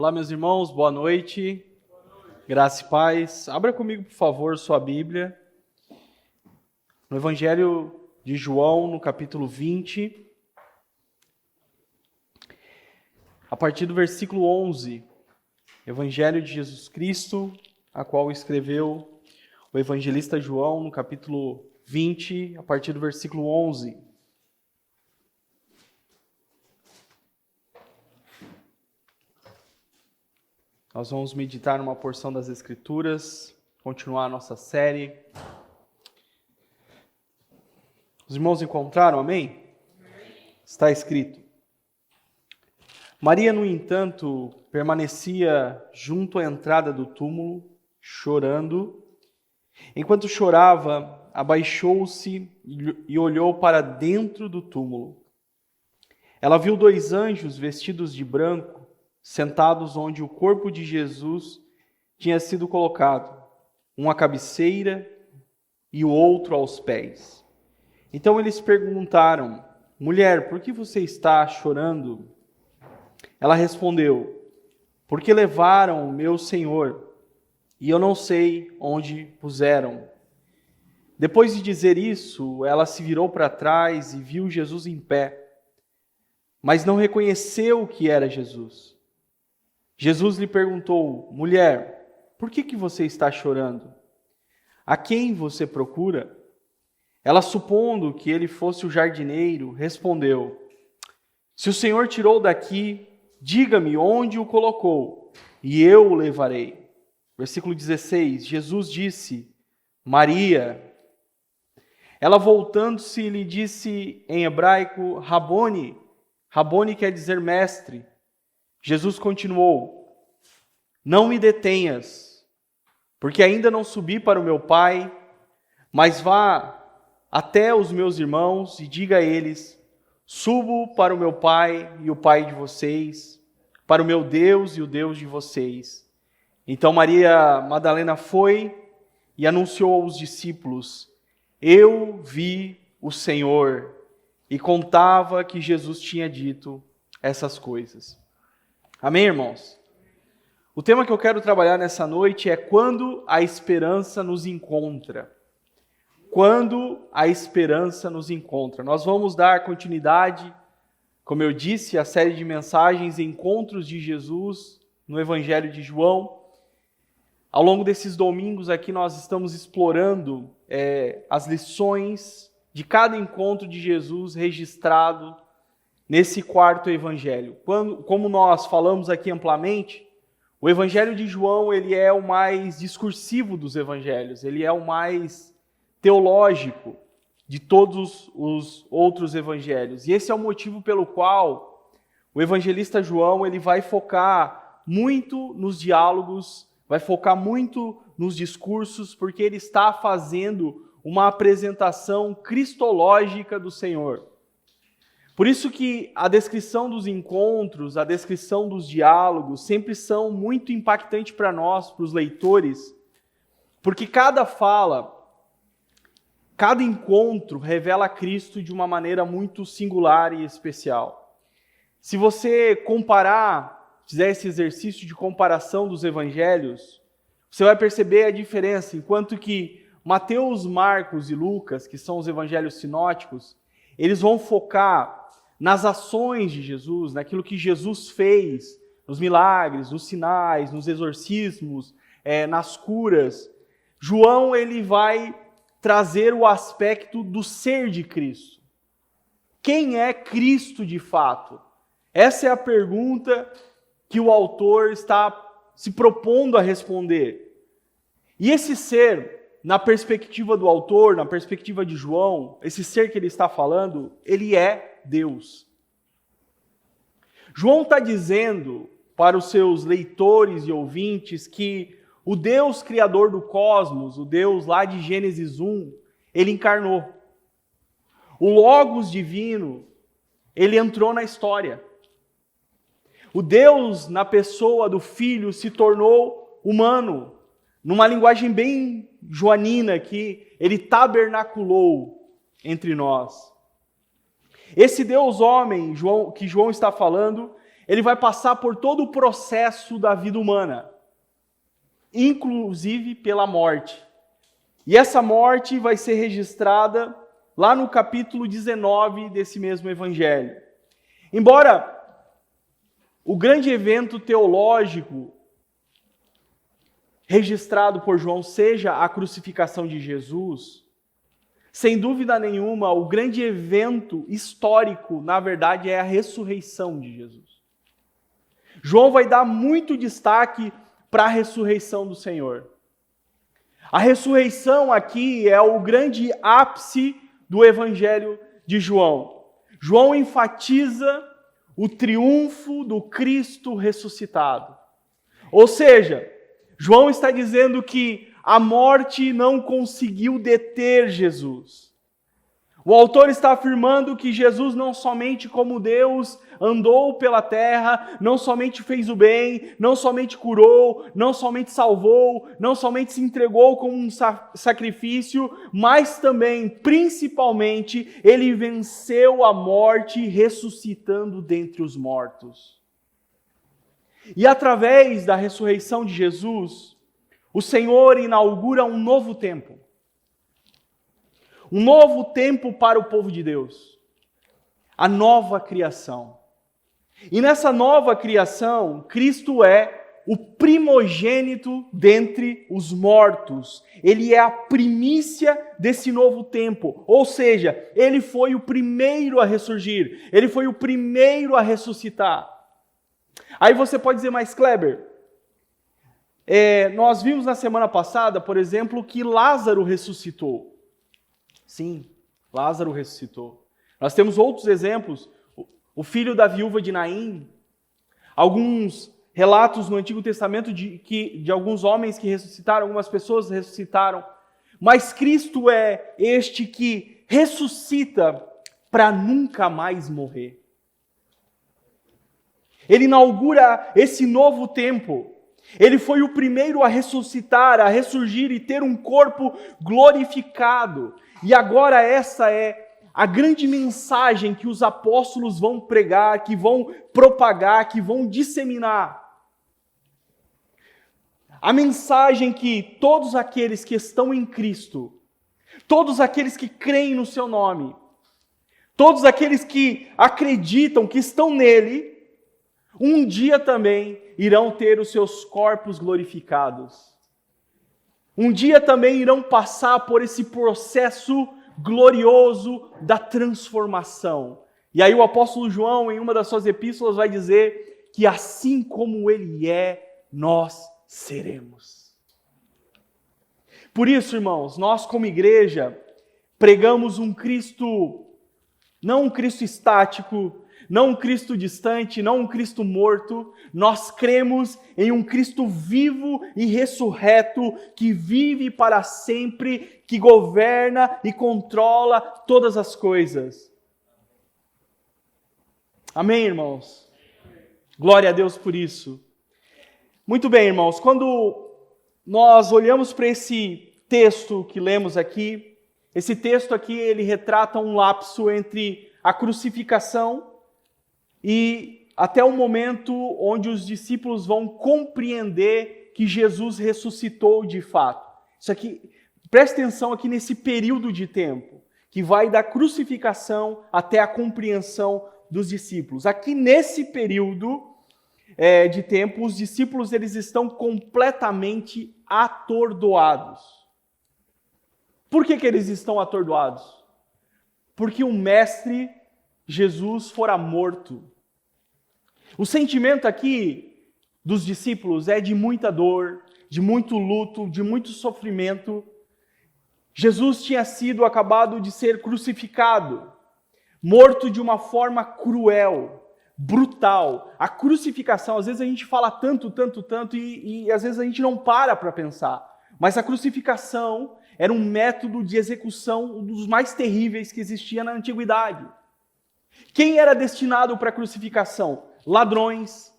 Olá, meus irmãos, boa noite. Graça e paz. Abra comigo, por favor, sua Bíblia. No Evangelho de João, no capítulo 20, a partir do versículo 11. Evangelho de Jesus Cristo, a qual escreveu o evangelista João, no capítulo 20, a partir do versículo 11. Nós vamos meditar numa porção das Escrituras, continuar a nossa série. Os irmãos encontraram, amém? Está escrito. Maria, no entanto, permanecia junto à entrada do túmulo, chorando. Enquanto chorava, abaixou-se e olhou para dentro do túmulo. Ela viu 2 anjos vestidos de branco, sentados onde o corpo de Jesus tinha sido colocado, um à cabeceira e o outro aos pés. Então eles perguntaram: mulher, por que você está chorando? Ela respondeu: porque levaram o meu Senhor, e eu não sei onde puseram. Depois de dizer isso, ela se virou para trás e viu Jesus em pé, mas não reconheceu que era Jesus. Jesus lhe perguntou: mulher, por que você está chorando? A quem você procura? Ela, supondo que ele fosse o jardineiro, respondeu: se o Senhor tirou daqui, diga-me onde o colocou, e eu o levarei. Versículo 16, Jesus disse: Maria. Ela, voltando-se, lhe disse em hebraico: Rabone. Rabone quer dizer mestre. Jesus continuou: não me detenhas, porque ainda não subi para o meu Pai, mas vá até os meus irmãos e diga a eles: subo para o meu Pai e o Pai de vocês, para o meu Deus e o Deus de vocês. Então Maria Madalena foi e anunciou aos discípulos: eu vi o Senhor, e contava que Jesus tinha dito essas coisas. Amém, irmãos? O tema que eu quero trabalhar nessa noite é quando a esperança nos encontra. Quando a esperança nos encontra. Nós vamos dar continuidade, como eu disse, à série de mensagens Encontros de Jesus no Evangelho de João. Ao longo desses domingos aqui nós estamos explorando as lições de cada encontro de Jesus registrado nesse 4º evangelho. Como nós falamos aqui amplamente, o evangelho de João ele é o mais discursivo dos evangelhos, ele é o mais teológico de todos os outros evangelhos. E esse é o motivo pelo qual o evangelista João ele vai focar muito nos diálogos, vai focar muito nos discursos, porque ele está fazendo uma apresentação cristológica do Senhor. Por isso que a descrição dos encontros, a descrição dos diálogos sempre são muito impactantes para nós, para os leitores, porque cada fala, cada encontro revela Cristo de uma maneira muito singular e especial. Se você fizer esse exercício de comparação dos evangelhos, você vai perceber a diferença, enquanto que Mateus, Marcos e Lucas, que são os evangelhos sinóticos, eles vão focar nas ações de Jesus, naquilo que Jesus fez, nos milagres, nos sinais, nos exorcismos, nas curas. João ele vai trazer o aspecto do ser de Cristo. Quem é Cristo de fato? Essa é a pergunta que o autor está se propondo a responder. E esse ser, na perspectiva do autor, na perspectiva de João, esse ser que ele está falando, ele é Deus. João está dizendo para os seus leitores e ouvintes que o Deus criador do cosmos, o Deus lá de Gênesis 1, ele encarnou. O Logos divino, ele entrou na história. O Deus, na pessoa do Filho, se tornou humano. Numa linguagem bem joanina aqui, ele tabernaculou entre nós. Esse Deus homem que João está falando ele vai passar por todo o processo da vida humana, inclusive pela morte. E essa morte vai ser registrada lá no capítulo 19 desse mesmo evangelho. Embora o grande evento teológico registrado por João seja a crucificação de Jesus, sem dúvida nenhuma, o grande evento histórico, na verdade, é a ressurreição de Jesus. João vai dar muito destaque para a ressurreição do Senhor. A ressurreição aqui é o grande ápice do evangelho de João. João enfatiza o triunfo do Cristo ressuscitado. Ou seja, João está dizendo que a morte não conseguiu deter Jesus. O autor está afirmando que Jesus não somente como Deus andou pela terra, não somente fez o bem, não somente curou, não somente salvou, não somente se entregou como um sacrifício, mas também, principalmente, ele venceu a morte ressuscitando dentre os mortos. E através da ressurreição de Jesus, o Senhor inaugura um novo tempo. Um novo tempo para o povo de Deus. A nova criação. E nessa nova criação, Cristo é o primogênito dentre os mortos. Ele é a primícia desse novo tempo. Ou seja, ele foi o primeiro a ressurgir. Ele foi o primeiro a ressuscitar. Aí você pode dizer, mas Kleber, nós vimos na semana passada, por exemplo, que Lázaro ressuscitou. Sim, Lázaro ressuscitou. Nós temos outros exemplos. O filho da viúva de Naim. Alguns relatos no Antigo Testamento de alguns homens que ressuscitaram, algumas pessoas ressuscitaram. Mas Cristo é este que ressuscita para nunca mais morrer. Ele inaugura esse novo tempo. Ele foi o primeiro a ressuscitar, a ressurgir e ter um corpo glorificado. E agora essa é a grande mensagem que os apóstolos vão pregar, que vão propagar, que vão disseminar. A mensagem que todos aqueles que estão em Cristo, todos aqueles que creem no seu nome, todos aqueles que acreditam, que estão nele, um dia também irão ter os seus corpos glorificados. Um dia também irão passar por esse processo glorioso da transformação. E aí o apóstolo João, em uma das suas epístolas, vai dizer que assim como ele é, nós seremos. Por isso, irmãos, nós como igreja pregamos um Cristo, não um Cristo estático, não um Cristo distante, não um Cristo morto. Nós cremos em um Cristo vivo e ressurreto, que vive para sempre, que governa e controla todas as coisas. Amém, irmãos? Glória a Deus por isso. Muito bem, irmãos, quando nós olhamos para esse texto que lemos aqui, esse texto aqui ele retrata um lapso entre a crucificação e até o momento onde os discípulos vão compreender que Jesus ressuscitou de fato. Isso aqui, preste atenção aqui nesse período de tempo, que vai da crucificação até a compreensão dos discípulos. Aqui nesse período de tempo, os discípulos eles estão completamente atordoados. Por que eles estão atordoados? Porque o Mestre Jesus fora morto. O sentimento aqui dos discípulos é de muita dor, de muito luto, de muito sofrimento. Jesus tinha sido acabado de ser crucificado, morto de uma forma cruel, brutal. A crucificação, às vezes a gente fala tanto e às vezes a gente não para pensar. Mas a crucificação era um método de execução, um dos mais terríveis que existia na antiguidade. Quem era destinado para a crucificação? Ladrões,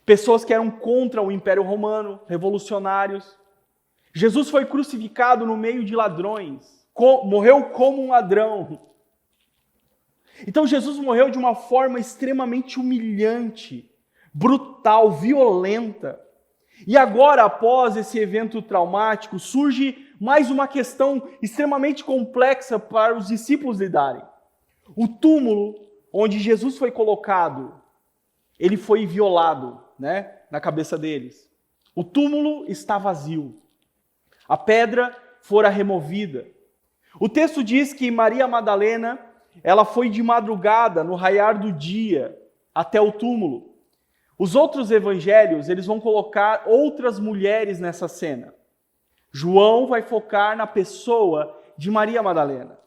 pessoas que eram contra o Império Romano, revolucionários. Jesus foi crucificado no meio de ladrões, morreu como um ladrão. Então Jesus morreu de uma forma extremamente humilhante, brutal, violenta. E agora, após esse evento traumático, surge mais uma questão extremamente complexa para os discípulos lidarem. O túmulo onde Jesus foi colocado, ele foi violado, na cabeça deles. O túmulo está vazio. A pedra fora removida. O texto diz que Maria Madalena, ela foi de madrugada, no raiar do dia, até o túmulo. Os outros evangelhos, eles vão colocar outras mulheres nessa cena. João vai focar na pessoa de Maria Madalena.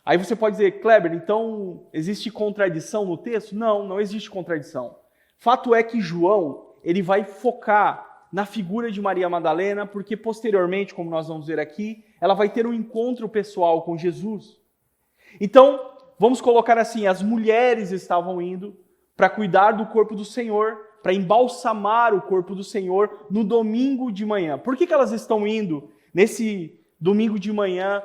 Aí você pode dizer, Kleber, então existe contradição no texto? Não, não existe contradição. Fato é que João, ele vai focar na figura de Maria Madalena, porque posteriormente, como nós vamos ver aqui, ela vai ter um encontro pessoal com Jesus. Então, vamos colocar assim, as mulheres estavam indo para cuidar do corpo do Senhor, para embalsamar o corpo do Senhor no domingo de manhã. Por que elas estão indo nesse domingo de manhã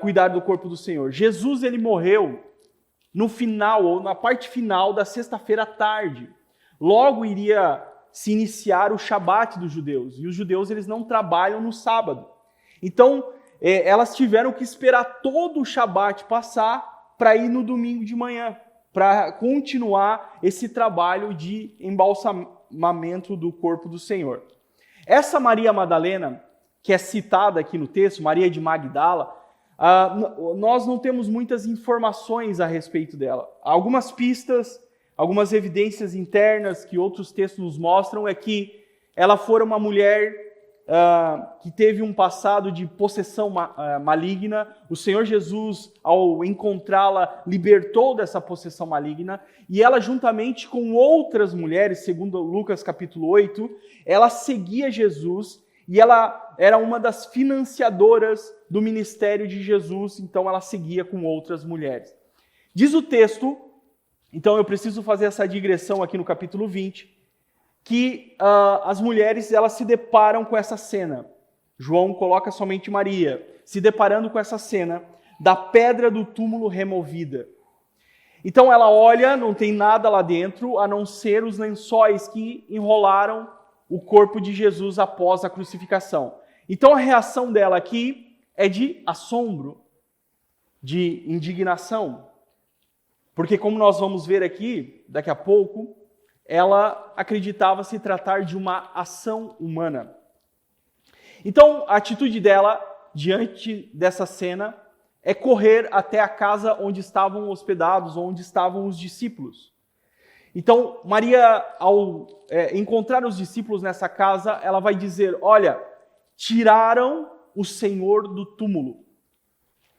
cuidar do corpo do Senhor? Jesus, ele morreu no final, ou na parte final da sexta-feira à tarde. Logo iria se iniciar o Shabat dos judeus. E os judeus, eles não trabalham no sábado. Então, elas tiveram que esperar todo o Shabat passar para ir no domingo de manhã, para continuar esse trabalho de embalsamamento do corpo do Senhor. Essa Maria Madalena, que é citada aqui no texto, Maria de Magdala, nós não temos muitas informações a respeito dela. Algumas pistas, algumas evidências internas que outros textos nos mostram é que ela fora uma mulher que teve um passado de possessão maligna. O Senhor Jesus, ao encontrá-la, libertou dessa possessão maligna, e ela, juntamente com outras mulheres, segundo Lucas capítulo 8, ela seguia Jesus, e ela era uma das financiadoras do ministério de Jesus, então ela seguia com outras mulheres. Diz o texto, então eu preciso fazer essa digressão aqui no capítulo 20, que as mulheres, elas se deparam com essa cena. João coloca somente Maria, se deparando com essa cena da pedra do túmulo removida. Então ela olha, não tem nada lá dentro, a não ser os lençóis que enrolaram o corpo de Jesus após a crucificação. Então a reação dela aqui é de assombro, de indignação. Porque como nós vamos ver aqui, daqui a pouco, ela acreditava se tratar de uma ação humana. Então, a atitude dela, diante dessa cena, é correr até a casa onde estavam hospedados, onde estavam os discípulos. Então, Maria, ao encontrar os discípulos nessa casa, ela vai dizer, olha, tiraram o Senhor do túmulo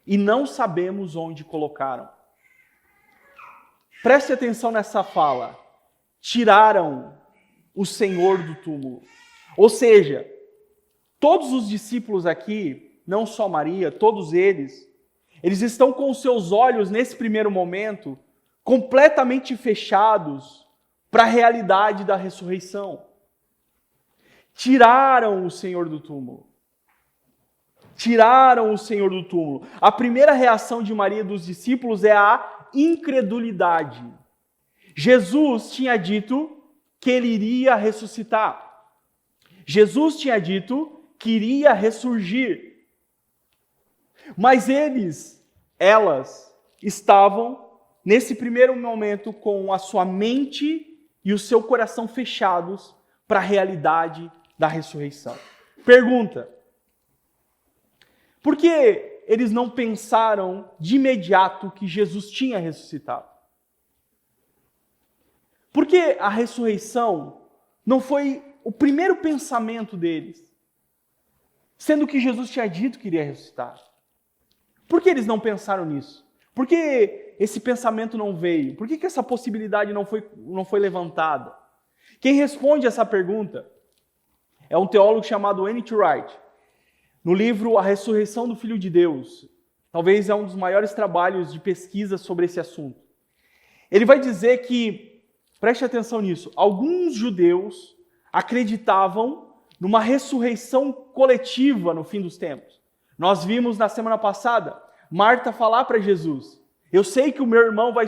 e não sabemos onde colocaram. Preste atenção nessa fala. Tiraram o Senhor do túmulo. Ou seja, todos os discípulos aqui, não só Maria, todos eles estão com os seus olhos, nesse primeiro momento, completamente fechados para a realidade da ressurreição. Tiraram o Senhor do túmulo. Tiraram o Senhor do túmulo. A primeira reação de Maria e dos discípulos é a incredulidade. Jesus tinha dito que ele iria ressuscitar. Jesus tinha dito que iria ressurgir. Mas elas estavam, nesse primeiro momento, com a sua mente e o seu coração fechados para a realidade da ressurreição. Pergunta: por que eles não pensaram de imediato que Jesus tinha ressuscitado? Por que a ressurreição não foi o primeiro pensamento deles, sendo que Jesus tinha dito que iria ressuscitar? Por que eles não pensaram nisso? Por que esse pensamento não veio? Por que essa possibilidade não foi levantada? Quem responde essa pergunta é um teólogo chamado N.T. Wright. No livro A Ressurreição do Filho de Deus, talvez é um dos maiores trabalhos de pesquisa sobre esse assunto. Ele vai dizer que, preste atenção nisso, alguns judeus acreditavam numa ressurreição coletiva no fim dos tempos. Nós vimos na semana passada Marta falar para Jesus: Eu sei que o meu irmão vai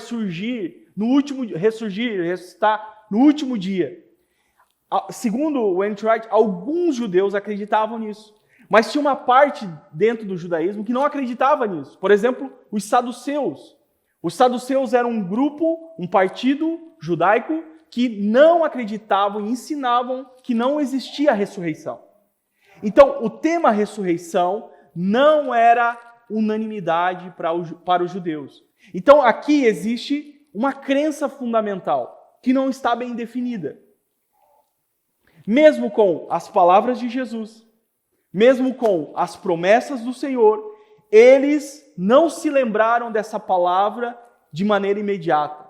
ressuscitar no último dia. Segundo o Ellen G. White, alguns judeus acreditavam nisso. Mas tinha uma parte dentro do judaísmo que não acreditava nisso. Por exemplo, os saduceus. Os saduceus eram um grupo, um partido judaico que não acreditavam e ensinavam que não existia ressurreição. Então, o tema ressurreição não era unanimidade para os judeus. Então, aqui existe uma crença fundamental que não está bem definida. Mesmo com as palavras de Jesus, mesmo com as promessas do Senhor, eles não se lembraram dessa palavra de maneira imediata.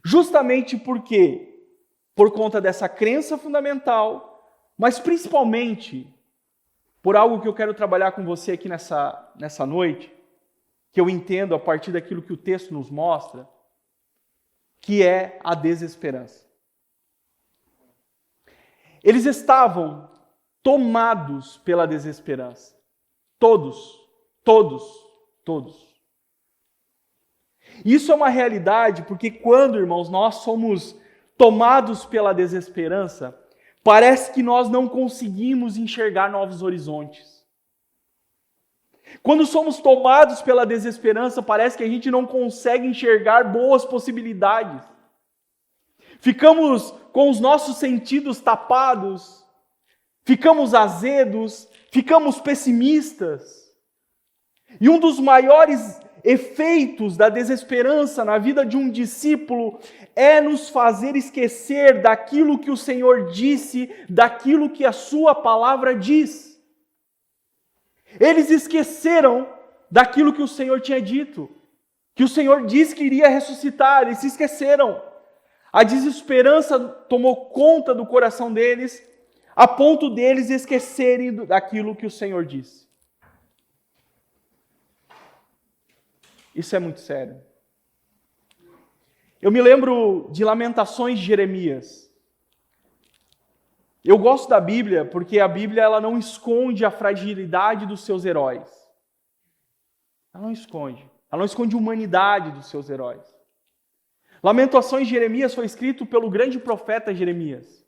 Justamente porque, por conta dessa crença fundamental, mas principalmente por algo que eu quero trabalhar com você aqui nessa noite, que eu entendo a partir daquilo que o texto nos mostra, que é a desesperança. Eles estavam tomados pela desesperança. Todos. Isso é uma realidade porque quando, irmãos, nós somos tomados pela desesperança, parece que nós não conseguimos enxergar novos horizontes. Quando somos tomados pela desesperança, parece que a gente não consegue enxergar boas possibilidades. Ficamos com os nossos sentidos tapados, ficamos azedos, ficamos pessimistas. E um dos maiores efeitos da desesperança na vida de um discípulo é nos fazer esquecer daquilo que o Senhor disse, daquilo que a sua palavra diz. Eles esqueceram daquilo que o Senhor tinha dito, que o Senhor disse que iria ressuscitar, eles se esqueceram. A desesperança tomou conta do coração deles, a ponto deles esquecerem daquilo que o Senhor disse. Isso é muito sério. Eu me lembro de Lamentações de Jeremias. Eu gosto da Bíblia porque a Bíblia ela não esconde a fragilidade dos seus heróis. Ela não esconde a humanidade dos seus heróis. Lamentações de Jeremias foi escrito pelo grande profeta Jeremias.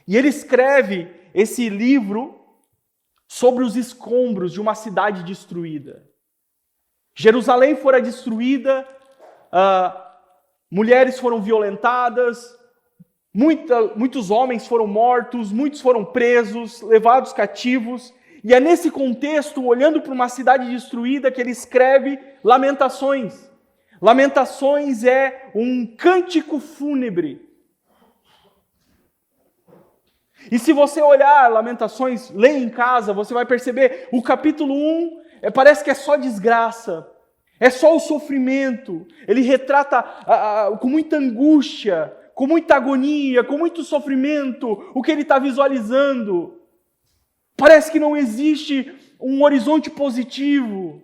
E ele escreve esse livro sobre os escombros de uma cidade destruída. Jerusalém fora destruída, mulheres foram violentadas, muitos homens foram mortos, muitos foram presos, levados cativos. E é nesse contexto, olhando para uma cidade destruída, que ele escreve Lamentações. Lamentações é um cântico fúnebre. E se você olhar Lamentações, ler em casa, você vai perceber, o capítulo 1 parece que é só desgraça, é só o sofrimento. Ele retrata com muita angústia, com muita agonia, com muito sofrimento, o que ele está visualizando. Parece que não existe um horizonte positivo.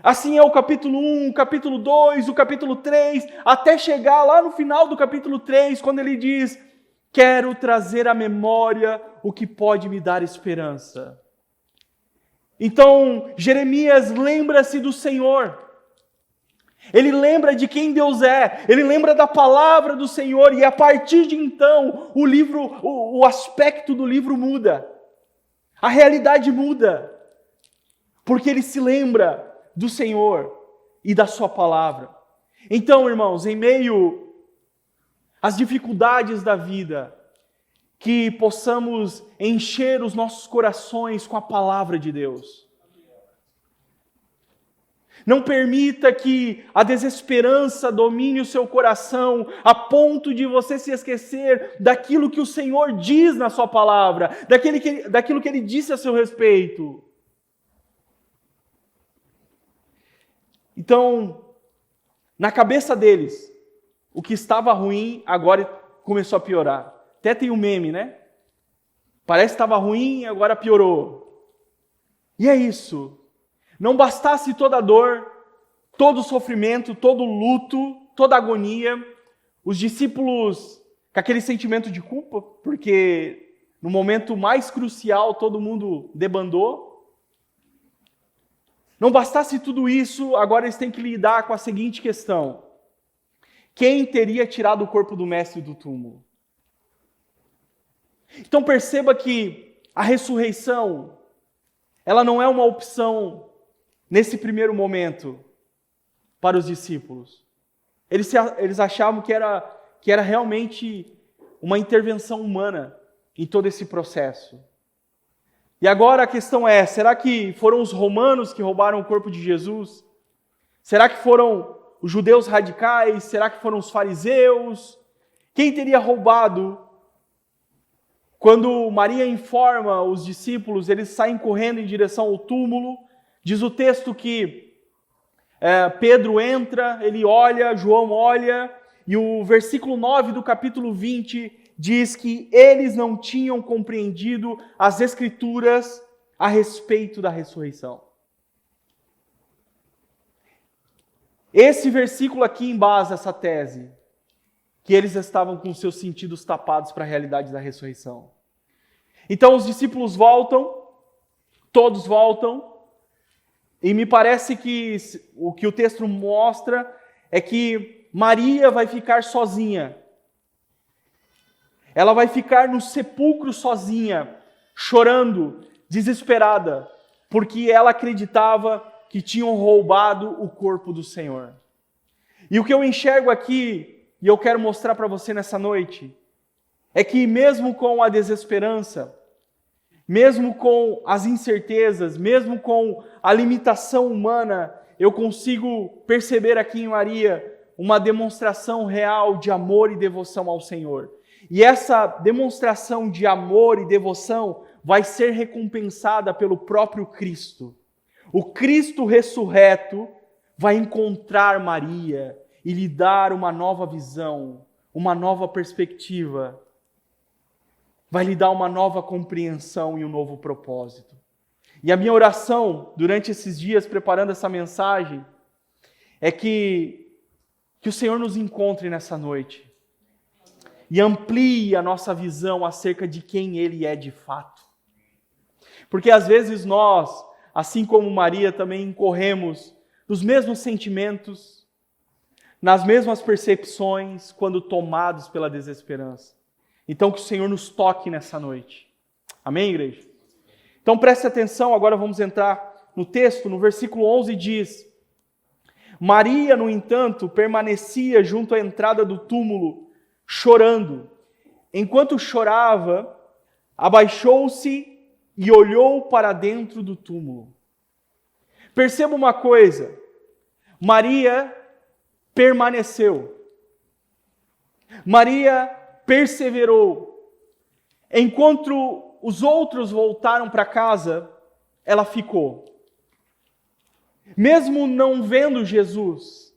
Assim é o capítulo 1, o capítulo 2, o capítulo 3, até chegar lá no final do capítulo 3, quando ele diz: quero trazer à memória o que pode me dar esperança. Então, Jeremias lembra-se do Senhor. Ele lembra de quem Deus é. Ele lembra da palavra do Senhor. E a partir de então, o aspecto do livro muda. A realidade muda. Porque ele se lembra do Senhor e da sua palavra. Então, irmãos, em meio às dificuldades da vida, que possamos encher os nossos corações com a palavra de Deus. Não permita que a desesperança domine o seu coração a ponto de você se esquecer daquilo que o Senhor diz na sua palavra, daquilo que Ele disse a seu respeito. Então, na cabeça deles, o que estava ruim agora começou a piorar. Até tem um meme, né? Parece que estava ruim, agora piorou. E é isso. Não bastasse toda a dor, todo o sofrimento, todo o luto, toda a agonia, os discípulos com aquele sentimento de culpa, porque no momento mais crucial todo mundo debandou. Não bastasse tudo isso, agora eles têm que lidar com a seguinte questão: quem teria tirado o corpo do mestre do túmulo? Então perceba que a ressurreição, ela não é uma opção nesse primeiro momento para os discípulos. Eles achavam que era realmente uma intervenção humana em todo esse processo. E agora a questão é, será que foram os romanos que roubaram o corpo de Jesus? Será que foram os judeus radicais? Será que foram os fariseus? Quem teria roubado? Quando Maria informa os discípulos, eles saem correndo em direção ao túmulo. Diz o texto que Pedro entra, ele olha, João olha, e o versículo 9 do capítulo 20 diz que eles não tinham compreendido as Escrituras a respeito da ressurreição. Esse versículo aqui embasa essa tese, que eles estavam com seus sentidos tapados para a realidade da ressurreição. Então os discípulos voltam, todos voltam, e me parece que o que o texto mostra é que Maria vai ficar sozinha. Ela vai ficar no sepulcro sozinha, chorando, desesperada, porque ela acreditava que tinham roubado o corpo do Senhor. E o que eu enxergo aqui, e eu quero mostrar para você nessa noite, é que mesmo com a desesperança, mesmo com as incertezas, mesmo com a limitação humana, eu consigo perceber aqui em Maria uma demonstração real de amor e devoção ao Senhor. E essa demonstração de amor e devoção vai ser recompensada pelo próprio Cristo. O Cristo ressurreto vai encontrar Maria e lhe dar uma nova visão, uma nova perspectiva. Vai lhe dar uma nova compreensão e um novo propósito. E a minha oração durante esses dias, preparando essa mensagem, é que o Senhor nos encontre nessa noite e amplie a nossa visão acerca de quem Ele é de fato. Porque às vezes nós, assim como Maria, também incorremos nos mesmos sentimentos, nas mesmas percepções, quando tomados pela desesperança. Então que o Senhor nos toque nessa noite. Amém, igreja? Então preste atenção, agora vamos entrar no texto, no versículo 11 diz: Maria, no entanto, permanecia junto à entrada do túmulo, chorando. Enquanto chorava, abaixou-se e olhou para dentro do túmulo. Perceba uma coisa, Maria permaneceu. Maria perseverou. Enquanto os outros voltaram para casa, ela ficou. Mesmo não vendo Jesus,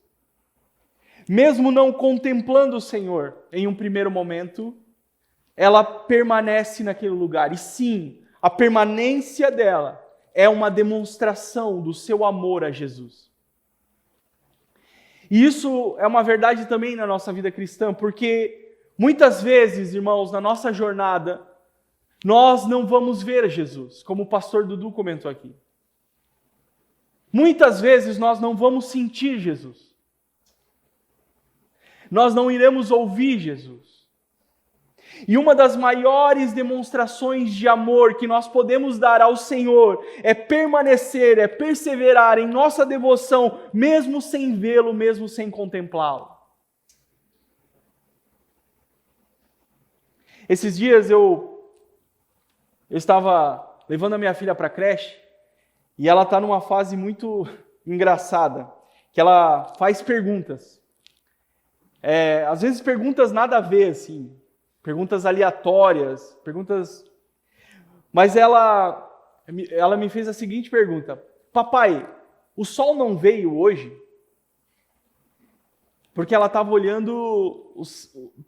mesmo não contemplando o Senhor em um primeiro momento, ela permanece naquele lugar. E sim, a permanência dela é uma demonstração do seu amor a Jesus. E isso é uma verdade também na nossa vida cristã, porque muitas vezes, irmãos, na nossa jornada, nós não vamos ver Jesus, como o pastor Dudu comentou aqui. Muitas vezes nós não vamos sentir Jesus. Nós não iremos ouvir Jesus. E uma das maiores demonstrações de amor que nós podemos dar ao Senhor é permanecer, é perseverar em nossa devoção, mesmo sem vê-lo, mesmo sem contemplá-lo. Esses dias eu estava levando a minha filha para a creche e ela está numa fase muito engraçada, que ela faz perguntas. Às vezes perguntas nada a ver, assim, perguntas aleatórias, Mas ela me fez a seguinte pergunta: papai, o sol não veio hoje? Porque ela estava olhando,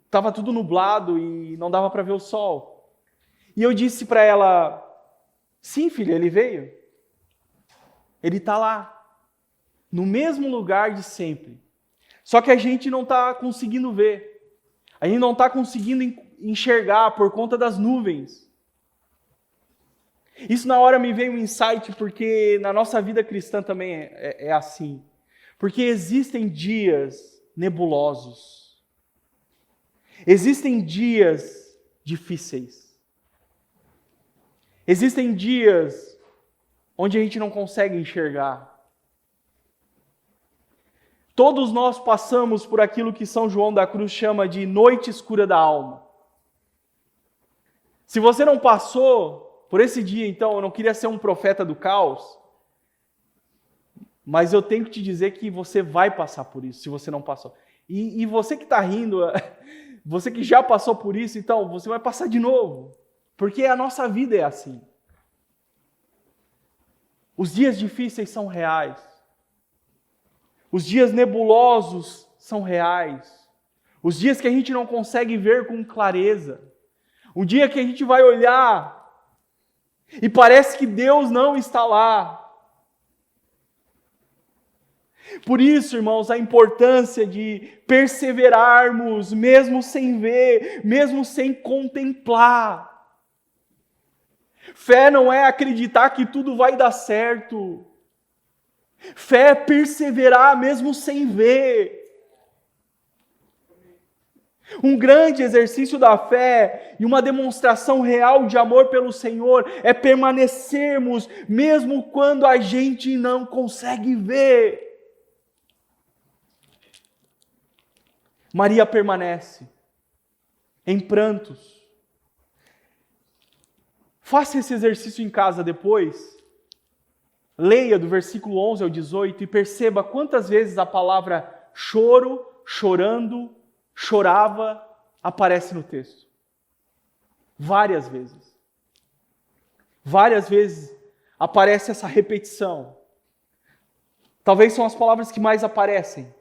estava tudo nublado e não dava para ver o sol. E eu disse para ela: sim, filha, ele veio. Ele está lá, no mesmo lugar de sempre. Só que a gente não está conseguindo ver. A gente não está conseguindo enxergar por conta das nuvens. Isso na hora me veio um insight, porque na nossa vida cristã também é assim. Porque existem dias nebulosos. Existem dias difíceis. Existem dias onde a gente não consegue enxergar. Todos nós passamos por aquilo que São João da Cruz chama de noite escura da alma. Se você não passou por esse dia, então, eu não queria ser um profeta do caos, mas eu tenho que te dizer que você vai passar por isso, se você não passou. E você que está rindo, você que já passou por isso, então, você vai passar de novo, porque a nossa vida é assim. Os dias difíceis são reais. Os dias nebulosos são reais. Os dias que a gente não consegue ver com clareza. O dia que a gente vai olhar e parece que Deus não está lá. Por isso, irmãos, a importância de perseverarmos, mesmo sem ver, mesmo sem contemplar. Fé não é acreditar que tudo vai dar certo. Fé é perseverar mesmo sem ver. Um grande exercício da fé e uma demonstração real de amor pelo Senhor é permanecermos mesmo quando a gente não consegue ver. Maria permanece em prantos. Faça esse exercício em casa depois. Leia do versículo 11 ao 18 e perceba quantas vezes a palavra choro, chorando, chorava, aparece no texto. Várias vezes. Várias vezes aparece essa repetição. Talvez são as palavras que mais aparecem.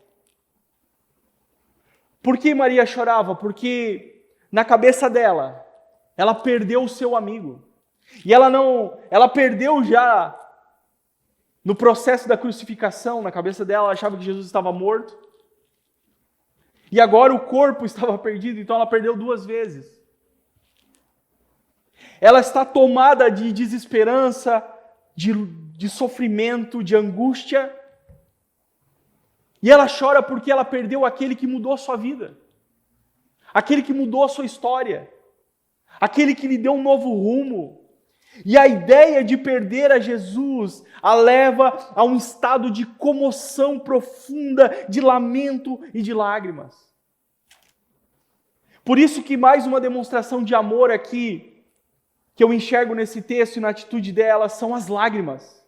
Por que Maria chorava? Porque na cabeça dela, ela perdeu o seu amigo. E ela perdeu já no processo da crucificação, na cabeça dela, ela achava que Jesus estava morto. E agora o corpo estava perdido, então ela perdeu 2 vezes. Ela está tomada de desesperança, de sofrimento, de angústia. E ela chora porque ela perdeu aquele que mudou a sua vida. Aquele que mudou a sua história. Aquele que lhe deu um novo rumo. E a ideia de perder a Jesus a leva a um estado de comoção profunda, de lamento e de lágrimas. Por isso que mais uma demonstração de amor aqui, que eu enxergo nesse texto e na atitude dela, são as lágrimas.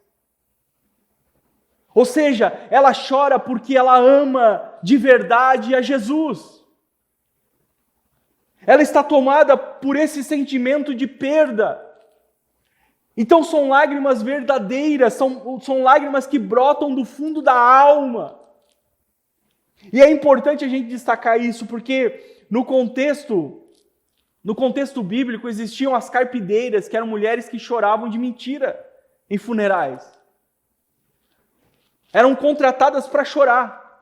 Ou seja, ela chora porque ela ama de verdade a Jesus. Ela está tomada por esse sentimento de perda. Então são lágrimas verdadeiras, são lágrimas que brotam do fundo da alma. E é importante a gente destacar isso, porque no contexto bíblico existiam as carpideiras, que eram mulheres que choravam de mentira em funerais. Eram contratadas para chorar.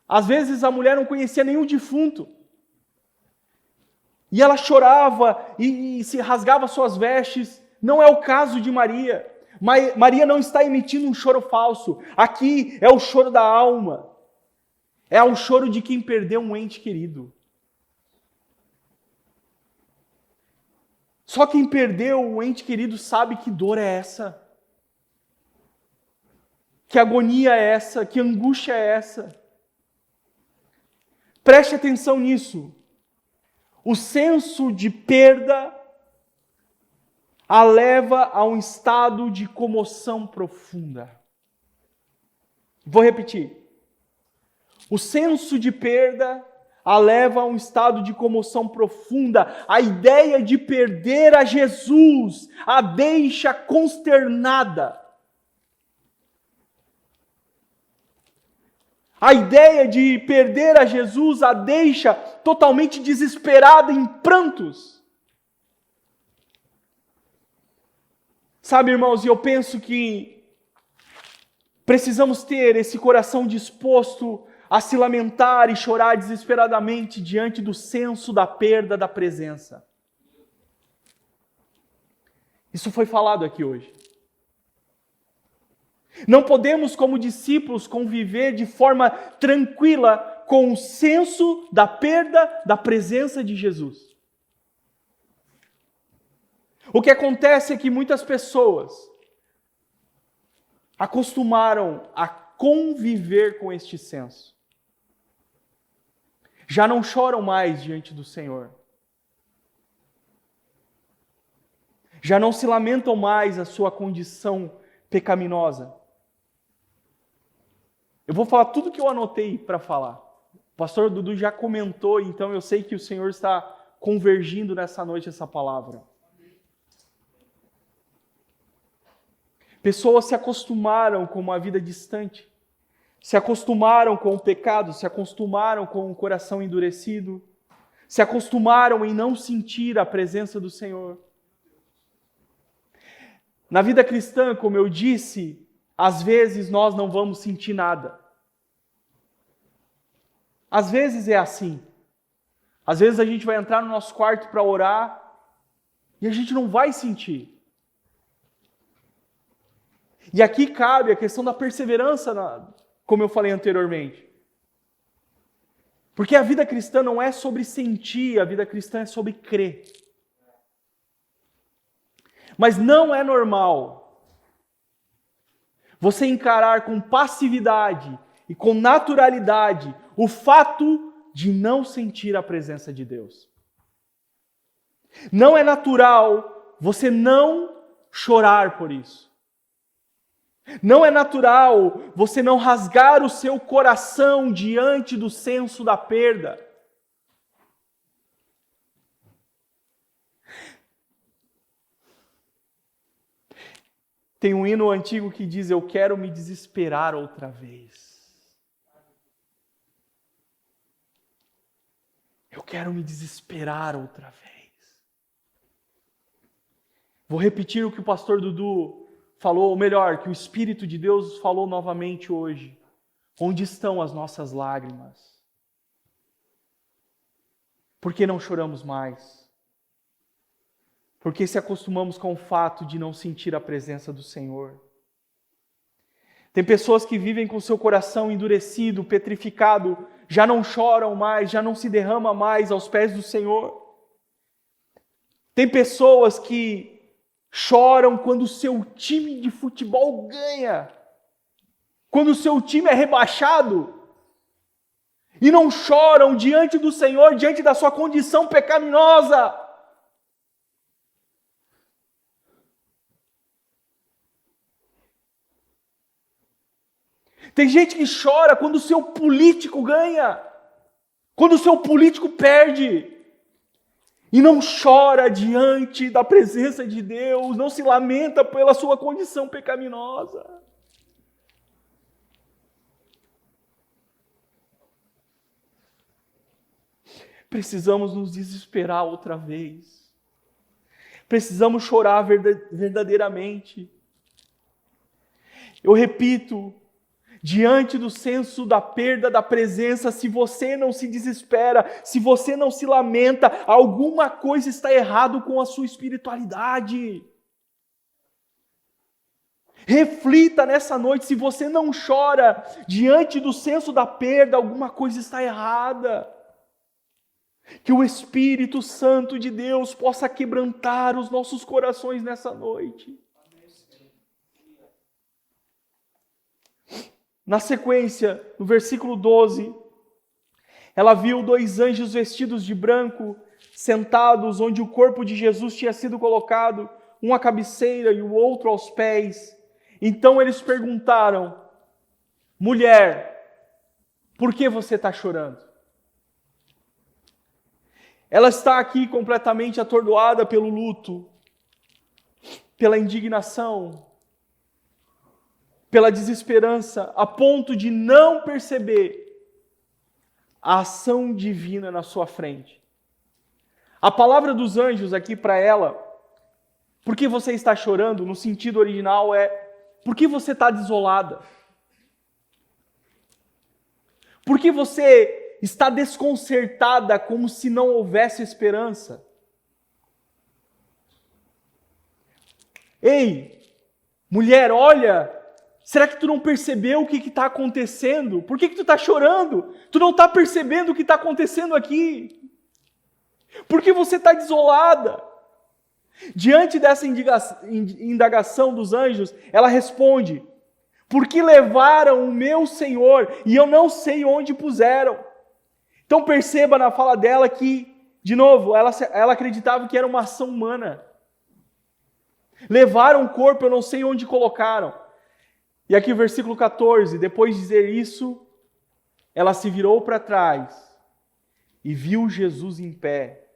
Às vezes a mulher não conhecia nenhum defunto. E ela chorava e se rasgava suas vestes. Não é o caso de Maria. Maria não está emitindo um choro falso. Aqui é o choro da alma. É o choro de quem perdeu um ente querido. Só quem perdeu um ente querido sabe que dor é essa. Que agonia é essa, que angústia é essa. Preste atenção nisso. O senso de perda a leva a um estado de comoção profunda. Vou repetir. O senso de perda a leva a um estado de comoção profunda. A ideia de perder a Jesus a deixa consternada. A ideia de perder a Jesus a deixa totalmente desesperada em prantos. Sabe, irmãos, e eu penso que precisamos ter esse coração disposto a se lamentar e chorar desesperadamente diante do senso da perda da presença. Isso foi falado aqui hoje. Não podemos, como discípulos, conviver de forma tranquila com o senso da perda da presença de Jesus. O que acontece é que muitas pessoas acostumaram a conviver com este senso. Já não choram mais diante do Senhor. Já não se lamentam mais a sua condição pecaminosa. Eu vou falar tudo que eu anotei para falar. O pastor Dudu já comentou, então eu sei que o Senhor está convergindo nessa noite essa palavra. Pessoas se acostumaram com uma vida distante, se acostumaram com o pecado, se acostumaram com o coração endurecido, se acostumaram em não sentir a presença do Senhor. Na vida cristã, como eu disse, às vezes nós não vamos sentir nada. Às vezes é assim. Às vezes a gente vai entrar no nosso quarto para orar e a gente não vai sentir. E aqui cabe a questão da perseverança, como eu falei anteriormente. Porque a vida cristã não é sobre sentir, a vida cristã é sobre crer. Mas não é normal você encarar com passividade e com naturalidade o fato de não sentir a presença de Deus. Não é natural você não chorar por isso. Não é natural você não rasgar o seu coração diante do senso da perda. Tem um hino antigo que diz: eu quero me desesperar outra vez. Eu quero me desesperar outra vez. Vou repetir o que o pastor Dudu falou, ou melhor, que o Espírito de Deus falou novamente hoje. Onde estão as nossas lágrimas? Por que não choramos mais? Porque se acostumamos com o fato de não sentir a presença do Senhor. Tem pessoas que vivem com seu coração endurecido, petrificado, já não choram mais, já não se derramam mais aos pés do Senhor. Tem pessoas que choram quando o seu time de futebol ganha, quando o seu time é rebaixado, e não choram diante do Senhor, diante da sua condição pecaminosa. Tem gente que chora quando o seu político ganha, quando o seu político perde, e não chora diante da presença de Deus, não se lamenta pela sua condição pecaminosa. Precisamos nos desesperar outra vez. Precisamos chorar verdadeiramente. Eu repito, diante do senso da perda da presença, se você não se desespera, se você não se lamenta, alguma coisa está errado com a sua espiritualidade. Reflita nessa noite, se você não chora diante do senso da perda, alguma coisa está errada. Que o Espírito Santo de Deus possa quebrantar os nossos corações nessa noite. Na sequência, no versículo 12, ela viu 2 anjos vestidos de branco, sentados onde o corpo de Jesus tinha sido colocado, um à cabeceira e o outro aos pés. Então eles perguntaram: mulher, por que você está chorando? Ela está aqui completamente atordoada pelo luto, pela indignação, pela desesperança, a ponto de não perceber a ação divina na sua frente. A palavra dos anjos aqui para ela, por que você está chorando, no sentido original é, por que você está desolada? Por que você está desconcertada como se não houvesse esperança? Ei, mulher, olha, será que tu não percebeu o que está acontecendo? Por que tu está chorando? Tu não está percebendo o que está acontecendo aqui? Por que você está desolada? Diante dessa indagação dos anjos, ela responde: porque levaram o meu Senhor e eu não sei onde puseram. Então perceba na fala dela que, de novo, ela acreditava que era uma ação humana. Levaram o corpo, eu não sei onde colocaram. E aqui o versículo 14, depois de dizer isso, ela se virou para trás e viu Jesus em pé,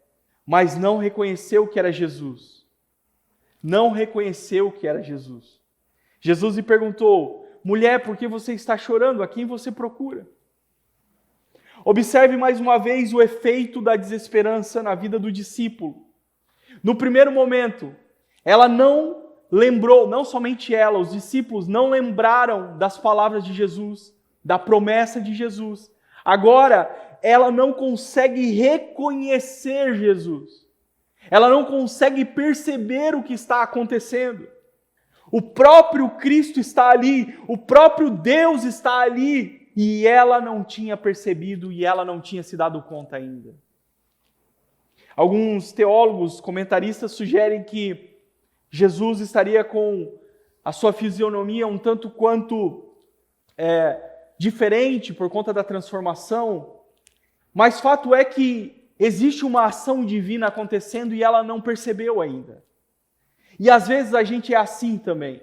mas não reconheceu que era Jesus. Não reconheceu que era Jesus. Jesus lhe perguntou: mulher, por que você está chorando? A quem você procura? Observe mais uma vez o efeito da desesperança na vida do discípulo. No primeiro momento, ela não lembrou, não somente ela, os discípulos não lembraram das palavras de Jesus, da promessa de Jesus. Agora, ela não consegue reconhecer Jesus. Ela não consegue perceber o que está acontecendo. O próprio Cristo está ali, o próprio Deus está ali, e ela não tinha percebido e ela não tinha se dado conta ainda. Alguns teólogos, comentaristas sugerem que Jesus estaria com a sua fisionomia um tanto quanto diferente por conta da transformação, mas fato é que existe uma ação divina acontecendo e ela não percebeu ainda. E às vezes a gente é assim também.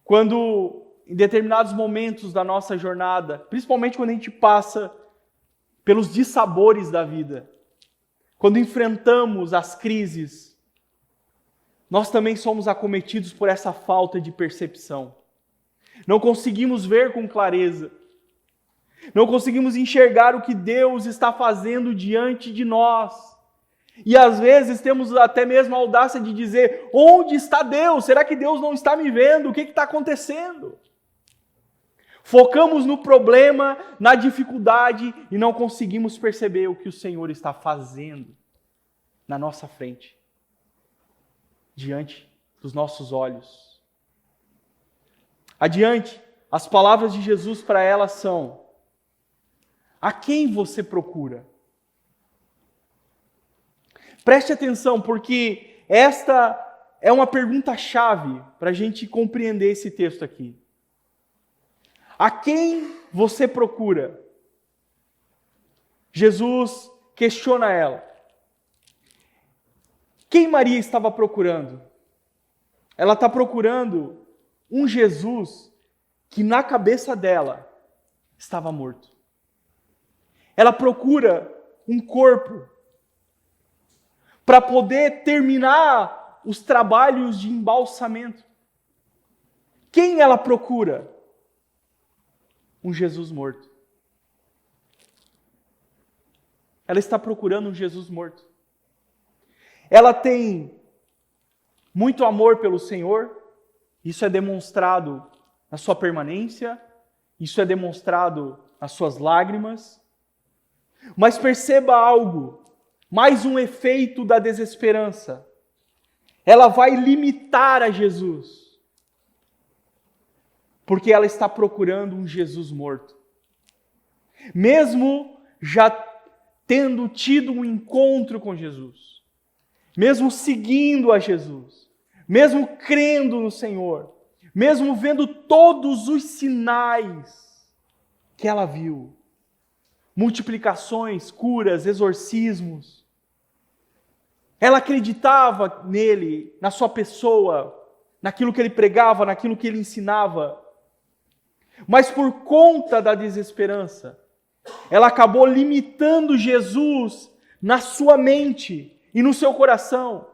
Quando em determinados momentos da nossa jornada, principalmente quando a gente passa pelos dissabores da vida, quando enfrentamos as crises, nós também somos acometidos por essa falta de percepção. Não conseguimos ver com clareza. Não conseguimos enxergar o que Deus está fazendo diante de nós. E às vezes temos até mesmo a audácia de dizer: onde está Deus? Será que Deus não está me vendo? O que está acontecendo? Focamos no problema, na dificuldade e não conseguimos perceber o que o Senhor está fazendo na nossa frente, diante dos nossos olhos. Adiante, as palavras de Jesus para ela são: a quem você procura? Preste atenção, porque esta é uma pergunta-chave para a gente compreender esse texto aqui. A quem você procura? Jesus questiona ela. Quem Maria estava procurando? Ela está procurando um Jesus que na cabeça dela estava morto. Ela procura um corpo para poder terminar os trabalhos de embalsamento. Quem ela procura? Um Jesus morto. Ela está procurando um Jesus morto. Ela tem muito amor pelo Senhor, isso é demonstrado na sua permanência, isso é demonstrado nas suas lágrimas. Mas perceba algo, mais um efeito da desesperança. Ela vai limitar a Jesus, porque ela está procurando um Jesus morto. Mesmo já tendo tido um encontro com Jesus, mesmo seguindo a Jesus, mesmo crendo no Senhor, mesmo vendo todos os sinais que ela viu, multiplicações, curas, exorcismos, ela acreditava nele, na sua pessoa, naquilo que ele pregava, naquilo que ele ensinava. Mas por conta da desesperança, ela acabou limitando Jesus na sua mente e no seu coração.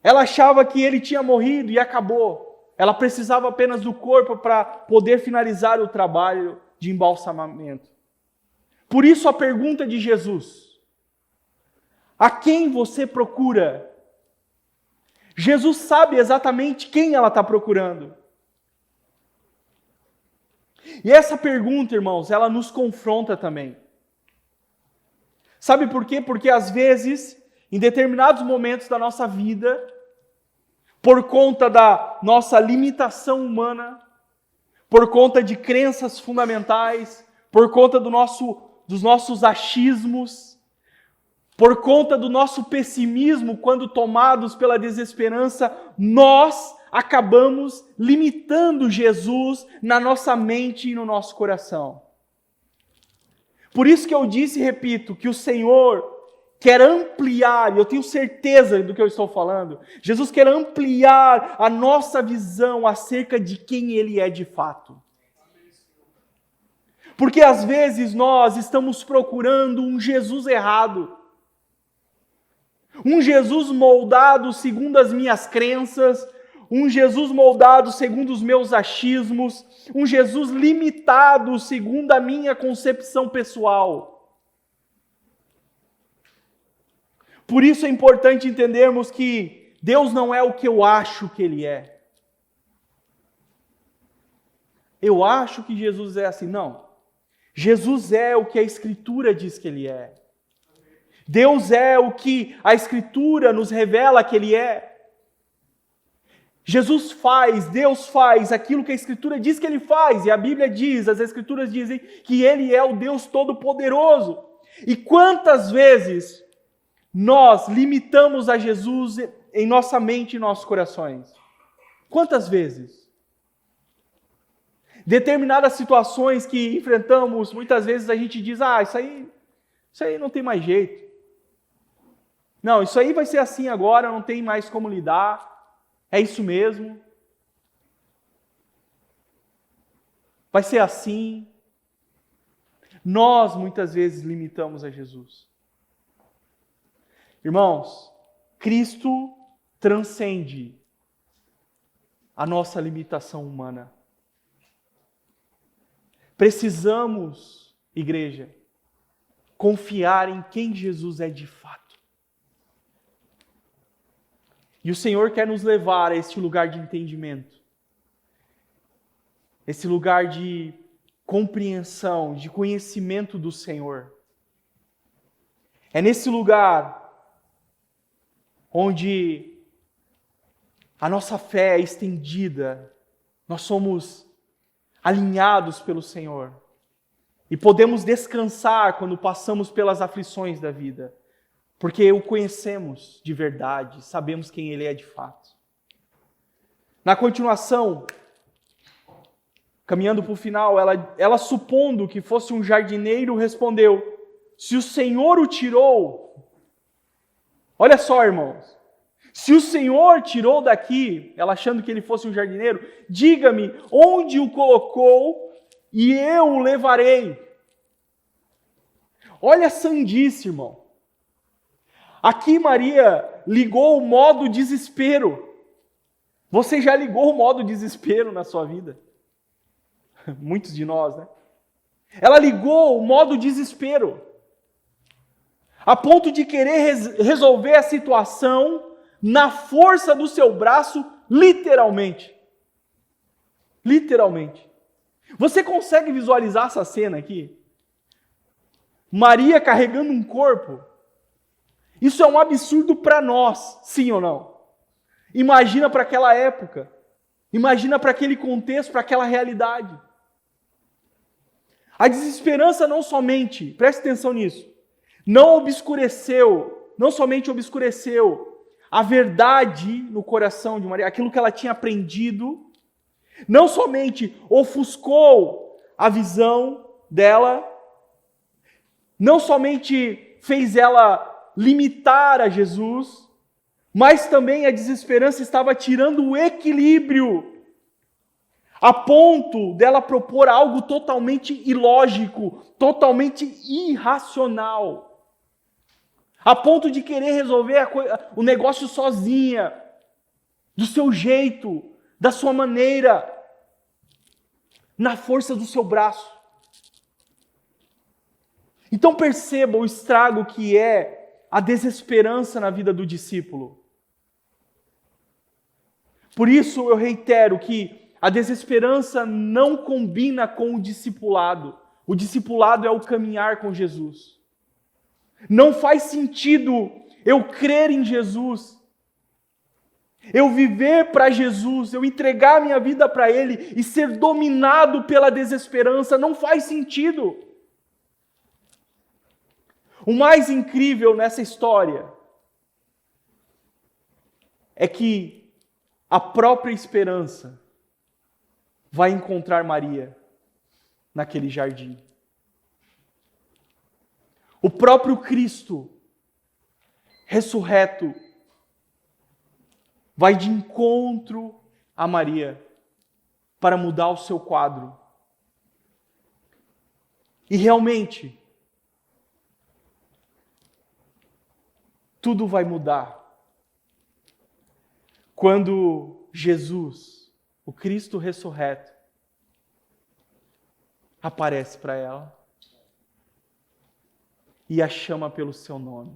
Ela achava que ele tinha morrido e acabou. Ela precisava apenas do corpo para poder finalizar o trabalho de embalsamamento. Por isso a pergunta de Jesus: a quem você procura? Jesus sabe exatamente quem ela está procurando. E essa pergunta, irmãos, ela nos confronta também. Sabe por quê? Porque às vezes, em determinados momentos da nossa vida, por conta da nossa limitação humana, por conta de crenças fundamentais, por conta dos nossos achismos, por conta do nosso pessimismo, quando tomados pela desesperança, nós acabamos limitando Jesus na nossa mente e no nosso coração. Por isso que eu disse e repito, que o Senhor quer ampliar, e eu tenho certeza do que eu estou falando, Jesus quer ampliar a nossa visão acerca de quem Ele é de fato. Porque às vezes nós estamos procurando um Jesus errado, um Jesus moldado segundo as minhas crenças, um Jesus moldado segundo os meus achismos, um Jesus limitado segundo a minha concepção pessoal. Por isso é importante entendermos que Deus não é o que eu acho que Ele é. Eu acho que Jesus é assim. Não. Jesus é o que a Escritura diz que Ele é. Deus é o que a Escritura nos revela que Ele é. Deus faz aquilo que a Escritura diz que Ele faz, e a Bíblia diz, as Escrituras dizem que Ele é o Deus Todo-Poderoso. E quantas vezes nós limitamos a Jesus em nossa mente e nossos corações? Quantas vezes? Determinadas situações que enfrentamos, muitas vezes a gente diz, isso aí não tem mais jeito. Não, isso aí vai ser assim agora, não tem mais como lidar. É isso mesmo. Vai ser assim. Nós, muitas vezes, limitamos a Jesus. Irmãos, Cristo transcende a nossa limitação humana. Precisamos, igreja, confiar em quem Jesus é de fato. E o Senhor quer nos levar a este lugar de entendimento, esse lugar de compreensão, de conhecimento do Senhor. É nesse lugar onde a nossa fé é estendida, nós somos alinhados pelo Senhor e podemos descansar quando passamos pelas aflições da vida. Porque o conhecemos de verdade, sabemos quem Ele é de fato. Na continuação, caminhando para o final, ela supondo que fosse um jardineiro, respondeu, se o Senhor o tirou, olha só, irmãos, se o Senhor tirou daqui, ela achando que ele fosse um jardineiro, diga-me onde o colocou e eu o levarei. Olha a sandice, irmão. Aqui Maria ligou o modo desespero. Você já ligou o modo desespero na sua vida? Muitos de nós, né? Ela ligou o modo desespero. A ponto de querer resolver a situação na força do seu braço, literalmente. Literalmente. Você consegue visualizar essa cena aqui? Maria carregando um corpo. Isso é um absurdo para nós, sim ou não? Imagina para aquela época. Imagina para aquele contexto, para aquela realidade. A desesperança não somente, preste atenção nisso, não somente obscureceu a verdade no coração de Maria, aquilo que ela tinha aprendido, não somente ofuscou a visão dela, não somente fez ela limitar a Jesus, mas também a desesperança estava tirando o equilíbrio, a ponto dela propor algo totalmente ilógico, totalmente irracional, a ponto de querer resolver o negócio sozinha, do seu jeito, da sua maneira, na força do seu braço. Então perceba o estrago que é a desesperança na vida do discípulo. Por isso eu reitero que a desesperança não combina com o discipulado. O discipulado é o caminhar com Jesus. Não faz sentido eu crer em Jesus Eu viver para Jesus, eu entregar minha vida para Ele e ser dominado pela desesperança não faz sentido. O mais incrível nessa história é que a própria esperança vai encontrar Maria naquele jardim. O próprio Cristo ressurreto vai de encontro a Maria para mudar o seu quadro. E realmente, tudo vai mudar quando Jesus, o Cristo ressurreto, aparece para ela e a chama pelo seu nome.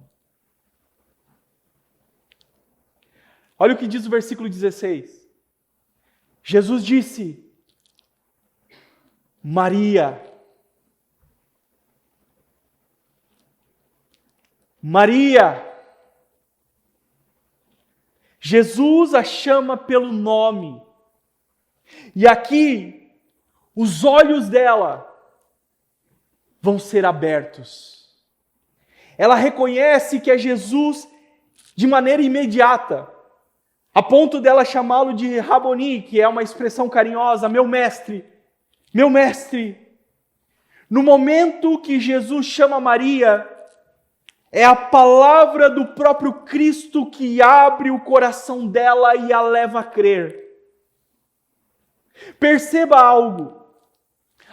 Olha o que diz o versículo 16. Jesus disse: Maria. Maria. Jesus a chama pelo nome. E aqui, os olhos dela vão ser abertos. Ela reconhece que é Jesus de maneira imediata, a ponto dela chamá-lo de Raboni, que é uma expressão carinhosa, meu mestre, meu mestre. No momento que Jesus chama Maria, é a palavra do próprio Cristo que abre o coração dela e a leva a crer. Perceba algo.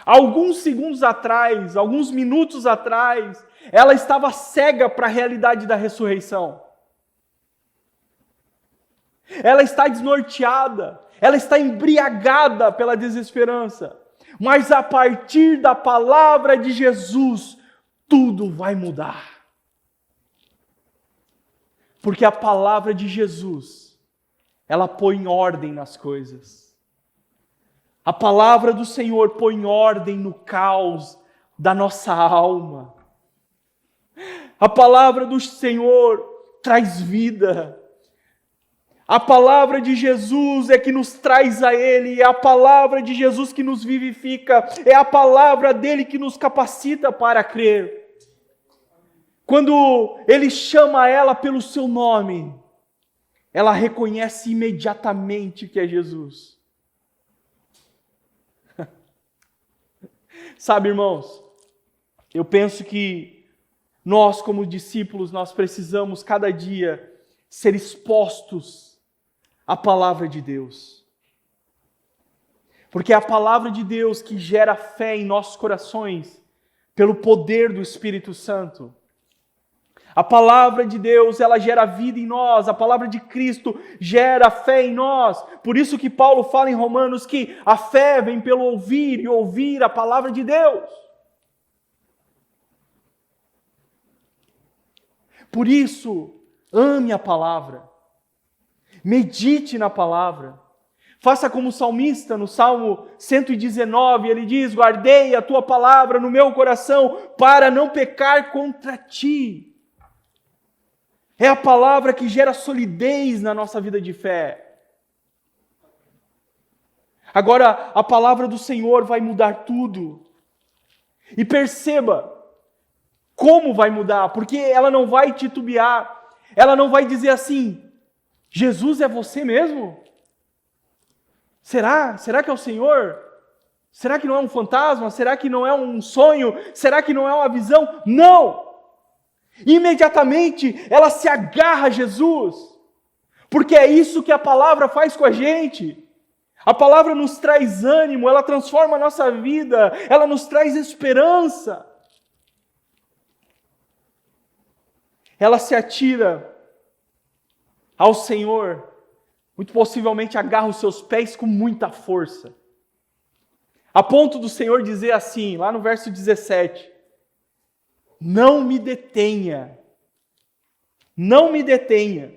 Alguns segundos atrás, alguns minutos atrás, ela estava cega para a realidade da ressurreição. Ela está desnorteada, ela está embriagada pela desesperança. Mas a partir da palavra de Jesus, tudo vai mudar. Porque a palavra de Jesus, ela põe ordem nas coisas. A palavra do Senhor põe ordem no caos da nossa alma. A palavra do Senhor traz vida. A palavra de Jesus é que nos traz a Ele, é a palavra de Jesus que nos vivifica, é a palavra dele que nos capacita para crer. Quando Ele chama ela pelo seu nome, ela reconhece imediatamente que é Jesus. Sabe, irmãos, eu penso que nós como discípulos, nós precisamos cada dia ser expostos a palavra de Deus. Porque é a palavra de Deus que gera fé em nossos corações, pelo poder do Espírito Santo. A palavra de Deus, ela gera vida em nós, a palavra de Cristo gera fé em nós. Por isso que Paulo fala em Romanos que a fé vem pelo ouvir e ouvir a palavra de Deus. Por isso, ame a palavra. Medite na palavra. Faça como o salmista no Salmo 119, ele diz: guardei a tua palavra no meu coração para não pecar contra ti. É a palavra que gera solidez na nossa vida de fé. Agora, a palavra do Senhor vai mudar tudo. E perceba como vai mudar, porque ela não vai titubear, ela não vai dizer assim: Jesus é você mesmo? Será? Será que é o Senhor? Será que não é um fantasma? Será que não é um sonho? Será que não é uma visão? Não! Imediatamente ela se agarra a Jesus, porque é isso que a palavra faz com a gente. A palavra nos traz ânimo, ela transforma a nossa vida, ela nos traz esperança. Ela se atira ao Senhor, muito possivelmente agarra os seus pés com muita força, a ponto do Senhor dizer assim, lá no verso 17, não me detenha, não me detenha.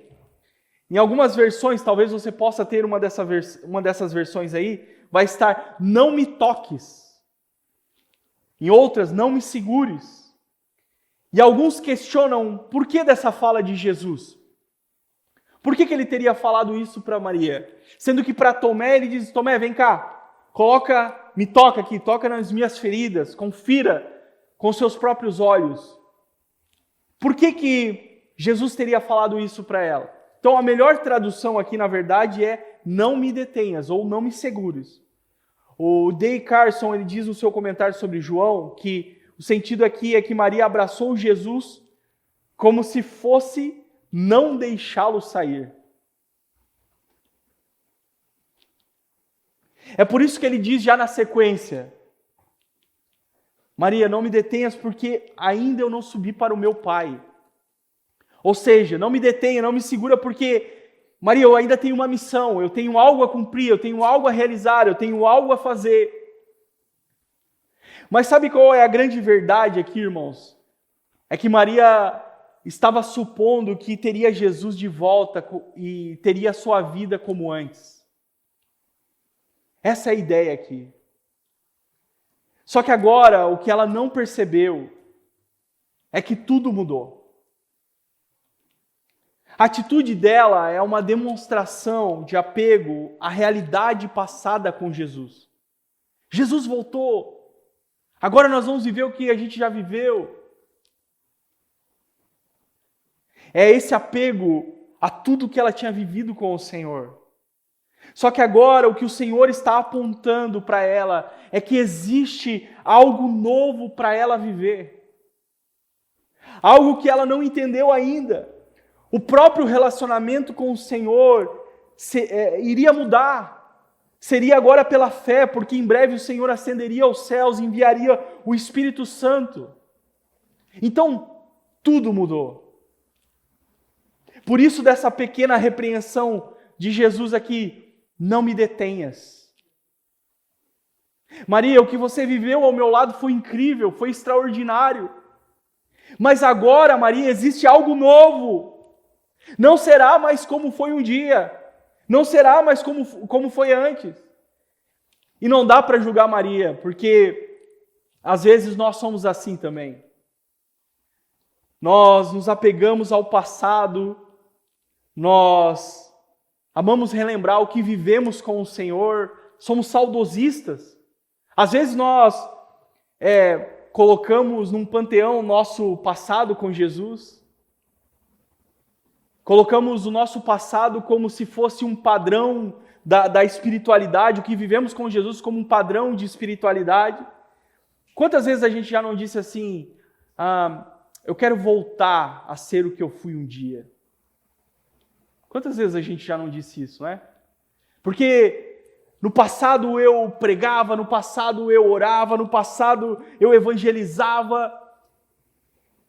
Em algumas versões, talvez você possa ter uma dessas versões aí, vai estar, não me toques. Em outras, não me segures. E alguns questionam, por que dessa fala de Jesus? Por que ele teria falado isso para Maria? Sendo que para Tomé ele diz, Tomé, vem cá, me toca aqui, toca nas minhas feridas, confira com seus próprios olhos. Por que Jesus teria falado isso para ela? Então a melhor tradução aqui, na verdade, é não me detenhas ou não me segures. O Day Carson, ele diz no seu comentário sobre João que o sentido aqui é que Maria abraçou Jesus como se fosse não deixá-lo sair. É por isso que ele diz já na sequência, Maria, não me detenhas porque ainda eu não subi para o meu Pai. Ou seja, não me detenha, não me segura porque, Maria, eu ainda tenho uma missão, eu tenho algo a cumprir, eu tenho algo a realizar, eu tenho algo a fazer. Mas sabe qual é a grande verdade aqui, irmãos? É que Maria estava supondo que teria Jesus de volta e teria a sua vida como antes. Essa é a ideia aqui. Só que agora, o que ela não percebeu é que tudo mudou. A atitude dela é uma demonstração de apego à realidade passada com Jesus. Jesus voltou. Agora nós vamos viver o que a gente já viveu. É esse apego a tudo que ela tinha vivido com o Senhor. Só que agora o que o Senhor está apontando para ela é que existe algo novo para ela viver. Algo que ela não entendeu ainda. O próprio relacionamento com o Senhor iria mudar. Seria agora pela fé, porque em breve o Senhor ascenderia aos céus e enviaria o Espírito Santo. Então, tudo mudou. Por isso dessa pequena repreensão de Jesus aqui, não me detenhas. Maria, o que você viveu ao meu lado foi incrível, foi extraordinário. Mas agora, Maria, existe algo novo. Não será mais como foi um dia. Não será mais como foi antes. E não dá para julgar Maria, porque às vezes nós somos assim também. Nós nos apegamos ao passado, nós amamos relembrar o que vivemos com o Senhor, somos saudosistas. Às vezes nós colocamos num panteão o nosso passado com Jesus. Colocamos o nosso passado como se fosse um padrão da espiritualidade, o que vivemos com Jesus como um padrão de espiritualidade. Quantas vezes a gente já não disse assim, eu quero voltar a ser o que eu fui um dia? Quantas vezes a gente já não disse isso, né? Porque no passado eu pregava, no passado eu orava, no passado eu evangelizava,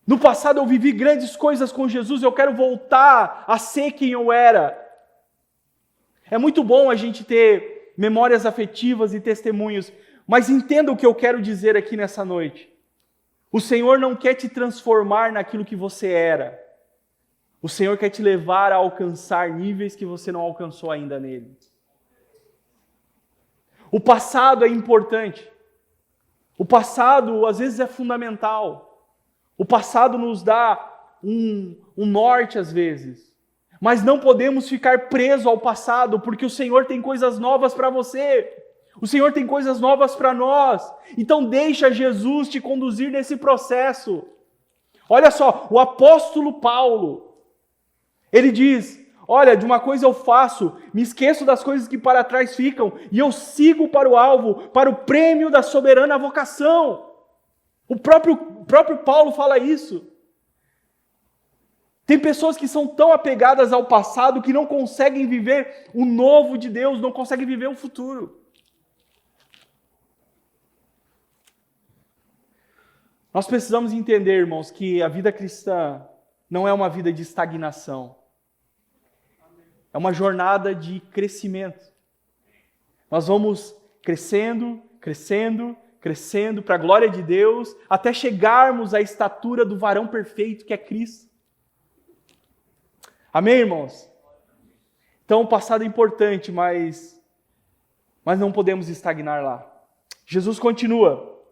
no passado eu vivi grandes coisas com Jesus, eu quero voltar a ser quem eu era. É muito bom a gente ter memórias afetivas e testemunhos, mas entenda o que eu quero dizer aqui nessa noite. O Senhor não quer te transformar naquilo que você era. O Senhor quer te levar a alcançar níveis que você não alcançou ainda nele. O passado é importante. O passado, às vezes, é fundamental. O passado nos dá um norte, às vezes. Mas não podemos ficar presos ao passado, porque o Senhor tem coisas novas para você. O Senhor tem coisas novas para nós. Então deixa Jesus te conduzir nesse processo. Olha só, o apóstolo Paulo, ele diz, olha, de uma coisa eu faço, me esqueço das coisas que para trás ficam, e eu sigo para o alvo, para o prêmio da soberana vocação. O próprio Paulo fala isso. Tem pessoas que são tão apegadas ao passado que não conseguem viver o novo de Deus, não conseguem viver o futuro. Nós precisamos entender, irmãos, que a vida cristã não é uma vida de estagnação. É uma jornada de crescimento. Nós vamos crescendo, crescendo, crescendo para a glória de Deus, até chegarmos à estatura do varão perfeito que é Cristo. Amém, irmãos? Então, o passado é importante, mas não podemos estagnar lá. Jesus continua,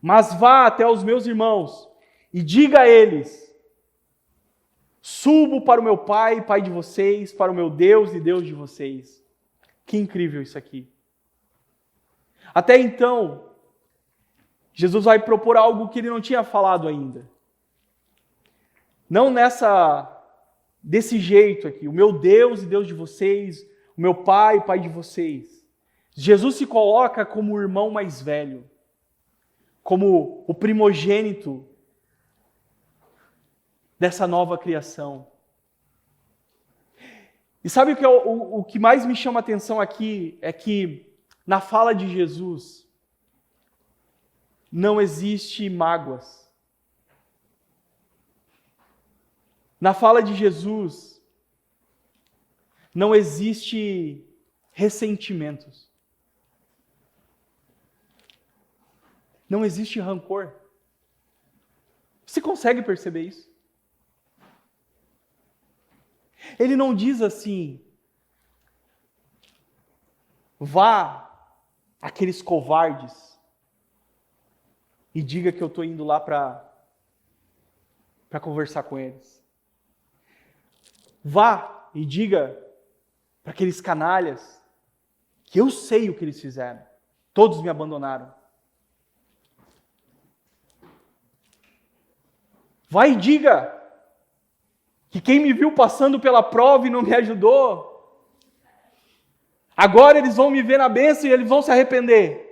mas vá até os meus irmãos e diga a eles, Subo para o meu Pai, Pai de vocês, para o meu Deus e Deus de vocês. Que incrível isso aqui. Até então, Jesus vai propor algo que ele não tinha falado ainda. Não desse jeito aqui, o meu Deus e Deus de vocês, o meu Pai, Pai de vocês. Jesus se coloca como o irmão mais velho, como o primogênito dessa nova criação. E sabe o que mais me chama a atenção aqui é que na fala de Jesus não existe mágoas. Na fala de Jesus não existe ressentimentos. Não existe rancor. Você consegue perceber isso? Ele não diz assim: vá àqueles covardes e diga que eu estou indo lá para conversar com eles. Vá e diga para aqueles canalhas que eu sei o que eles fizeram. Todos me abandonaram. Vá e diga que quem me viu passando pela prova e não me ajudou, agora eles vão me ver na bênção e eles vão se arrepender.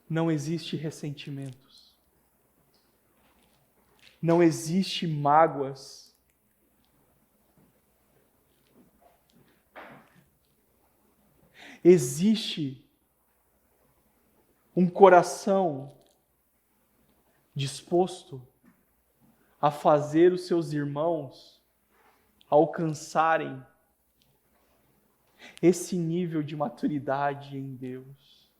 Não existe ressentimentos. Não existe mágoas. Existe um coração disposto a fazer os seus irmãos alcançarem esse nível de maturidade em Deus.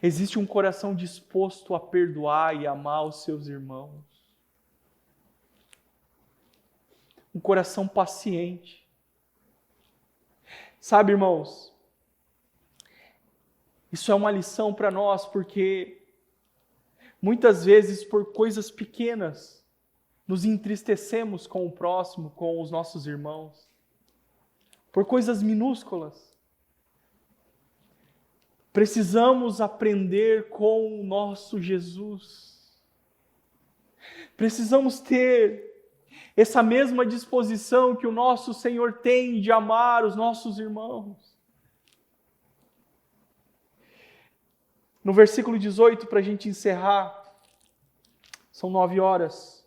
Existe um coração disposto a perdoar e amar os seus irmãos. Um coração paciente. Sabe, irmãos, isso é uma lição para nós, porque muitas vezes por coisas pequenas nos entristecemos com o próximo, com os nossos irmãos. Por coisas minúsculas. Precisamos aprender com o nosso Jesus. Precisamos ter essa mesma disposição que o nosso Senhor tem de amar os nossos irmãos. No versículo 18, para a gente encerrar, são 9h.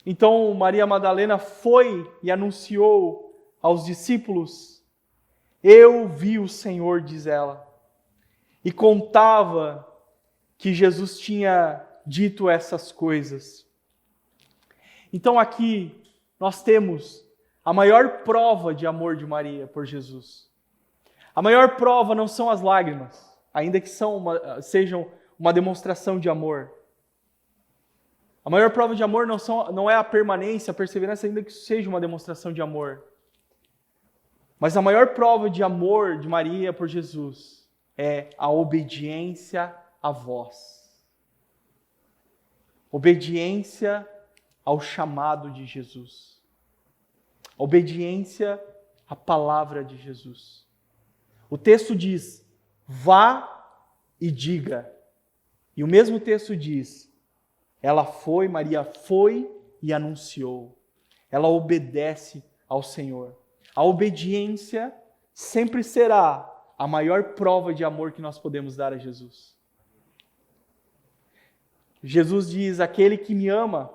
Então Maria Madalena foi e anunciou aos discípulos: eu vi o Senhor, diz ela, e contava que Jesus tinha dito essas coisas. Então aqui nós temos a maior prova de amor de Maria por Jesus. A maior prova não são as lágrimas, ainda que sejam uma demonstração de amor. A maior prova de amor não é a permanência, a perseverança, ainda que seja uma demonstração de amor. Mas a maior prova de amor de Maria por Jesus é a obediência à voz. Obediência ao chamado de Jesus. Obediência à palavra de Jesus. O texto diz: vá e diga. E o mesmo texto diz: Maria foi e anunciou. Ela obedece ao Senhor. A obediência sempre será a maior prova de amor que nós podemos dar a Jesus. Jesus diz: aquele que me ama,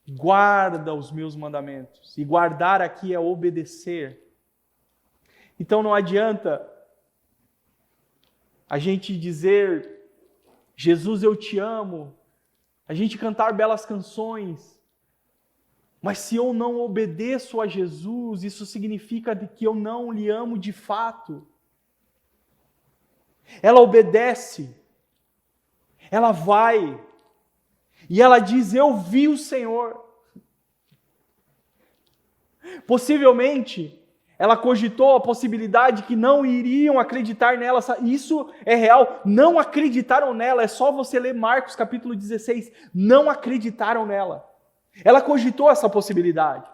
guarda os meus mandamentos. E guardar aqui é obedecer. Então não adianta a gente dizer: Jesus, eu te amo, a gente cantar belas canções, mas se eu não obedeço a Jesus, isso significa que eu não lhe amo de fato. Ela obedece, ela vai, e ela diz: eu vi o Senhor. Possivelmente, Ela cogitou a possibilidade que não iriam acreditar nela. Isso é real. Não acreditaram nela. É só você ler Marcos capítulo 16. Não acreditaram nela. Ela cogitou essa possibilidade.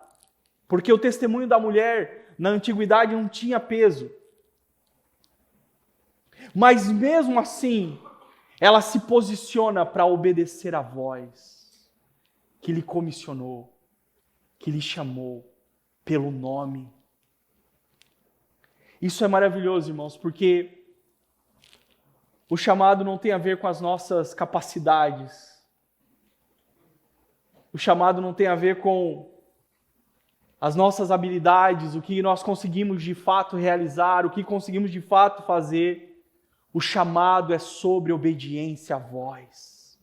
Porque o testemunho da mulher na antiguidade não tinha peso. Mas mesmo assim, ela se posiciona para obedecer à voz que lhe comissionou, que lhe chamou pelo nome. Isso é maravilhoso, irmãos, porque o chamado não tem a ver com as nossas capacidades. O chamado não tem a ver com as nossas habilidades, o que nós conseguimos de fato realizar, o que conseguimos de fato fazer. O chamado é sobre obediência à voz.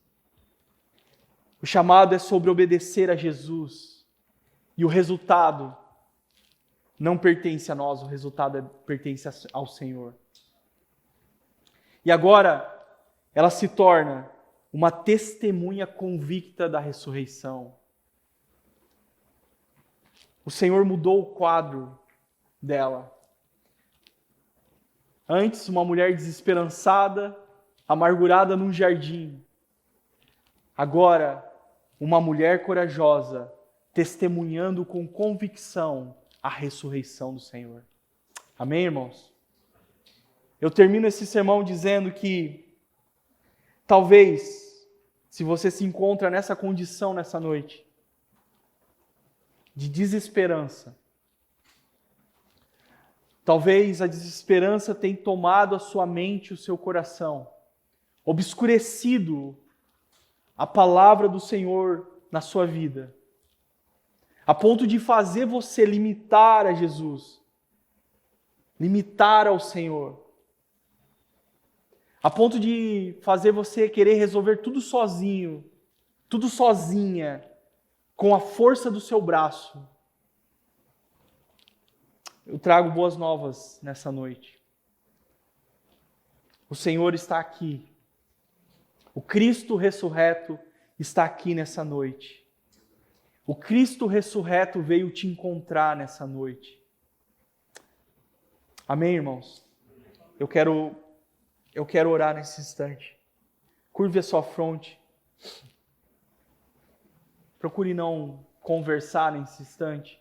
O chamado é sobre obedecer a Jesus. E o resultado não pertence a nós, o resultado pertence ao Senhor. E agora, ela se torna uma testemunha convicta da ressurreição. O Senhor mudou o quadro dela. Antes, uma mulher desesperançada, amargurada num jardim. Agora, uma mulher corajosa, testemunhando com convicção a ressurreição do Senhor. Amém, irmãos? Eu termino esse sermão dizendo que talvez, se você se encontra nessa condição nessa noite, de desesperança, talvez a desesperança tenha tomado a sua mente, o seu coração, obscurecido a palavra do Senhor na sua vida, a ponto de fazer você limitar a Jesus, limitar ao Senhor, a ponto de fazer você querer resolver tudo sozinho, tudo sozinha, com a força do seu braço. Eu trago boas novas nessa noite. O Senhor está aqui. O Cristo ressurreto está aqui nessa noite. O Cristo ressurreto veio te encontrar nessa noite. Amém, irmãos? Eu quero orar nesse instante. Curve a sua fronte. Procure não conversar nesse instante.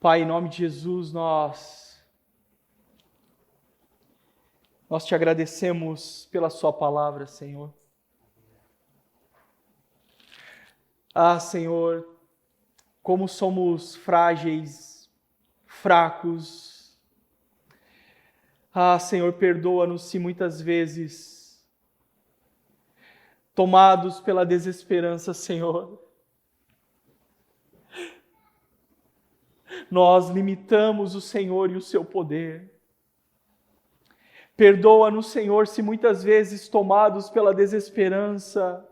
Pai, em nome de Jesus, nós te agradecemos pela sua palavra, Senhor. Ah, Senhor, como somos frágeis, fracos. Ah, Senhor, perdoa-nos se muitas vezes, tomados pela desesperança, Senhor, nós limitamos o Senhor e o seu poder. Perdoa-nos, Senhor, se muitas vezes tomados pela desesperança,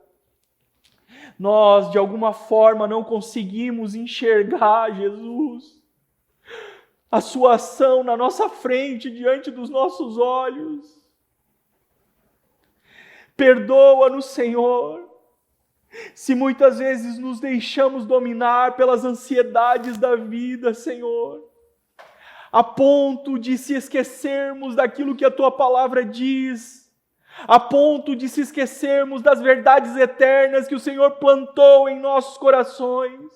nós de alguma forma não conseguimos enxergar, Jesus, a sua ação na nossa frente, diante dos nossos olhos. Perdoa-nos, Senhor, se muitas vezes nos deixamos dominar pelas ansiedades da vida, Senhor, a ponto de se esquecermos daquilo que a Tua palavra diz, a ponto de se esquecermos das verdades eternas que o Senhor plantou em nossos corações.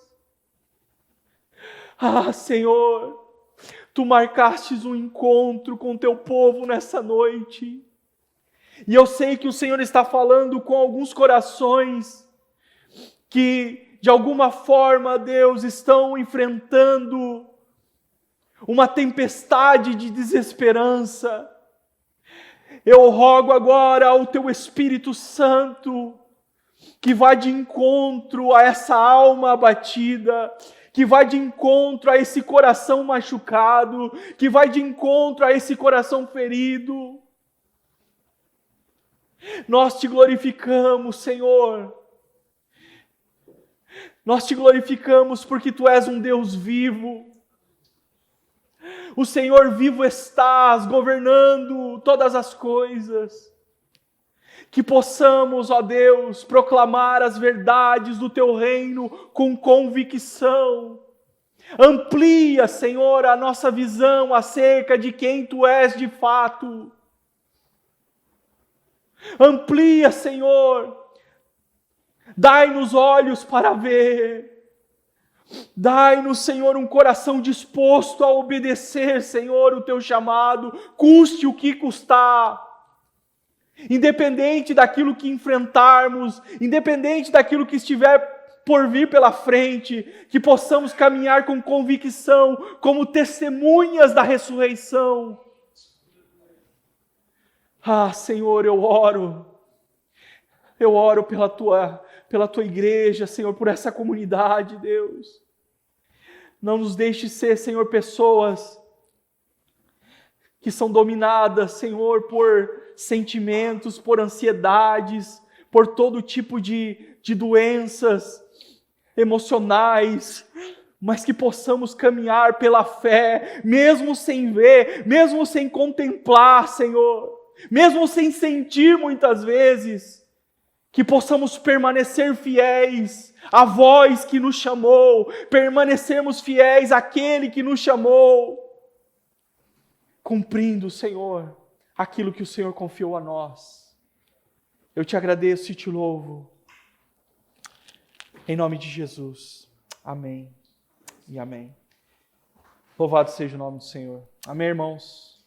Ah, Senhor, Tu marcastes um encontro com Teu povo nessa noite, e eu sei que o Senhor está falando com alguns corações que, de alguma forma, Deus, estão enfrentando uma tempestade de desesperança. Eu rogo agora ao Teu Espírito Santo, que vá de encontro a essa alma abatida, que vai de encontro a esse coração machucado, que vai de encontro a esse coração ferido. Nós Te glorificamos, Senhor. Nós Te glorificamos porque Tu és um Deus vivo. O Senhor vivo estás, governando todas as coisas. Que possamos, ó Deus, proclamar as verdades do Teu reino com convicção. Amplia, Senhor, a nossa visão acerca de quem Tu és de fato. Amplia, Senhor. Dai-nos olhos para ver. Dai-nos, Senhor, um coração disposto a obedecer, Senhor, o Teu chamado, custe o que custar. Independente daquilo que enfrentarmos, independente daquilo que estiver por vir pela frente, que possamos caminhar com convicção, como testemunhas da ressurreição. Ah, Senhor, eu oro pela tua igreja, Senhor, por essa comunidade, Deus. Não nos deixe ser, Senhor, pessoas que são dominadas, Senhor, por sentimentos, por ansiedades, por todo tipo de doenças emocionais, mas que possamos caminhar pela fé, mesmo sem ver, mesmo sem contemplar, Senhor, mesmo sem sentir muitas vezes, que possamos permanecer fiéis à voz que nos chamou, permanecermos fiéis àquele que nos chamou, cumprindo, Senhor, aquilo que o Senhor confiou a nós. Eu te agradeço e te louvo. Em nome de Jesus. Amém e amém. Louvado seja o nome do Senhor. Amém, irmãos?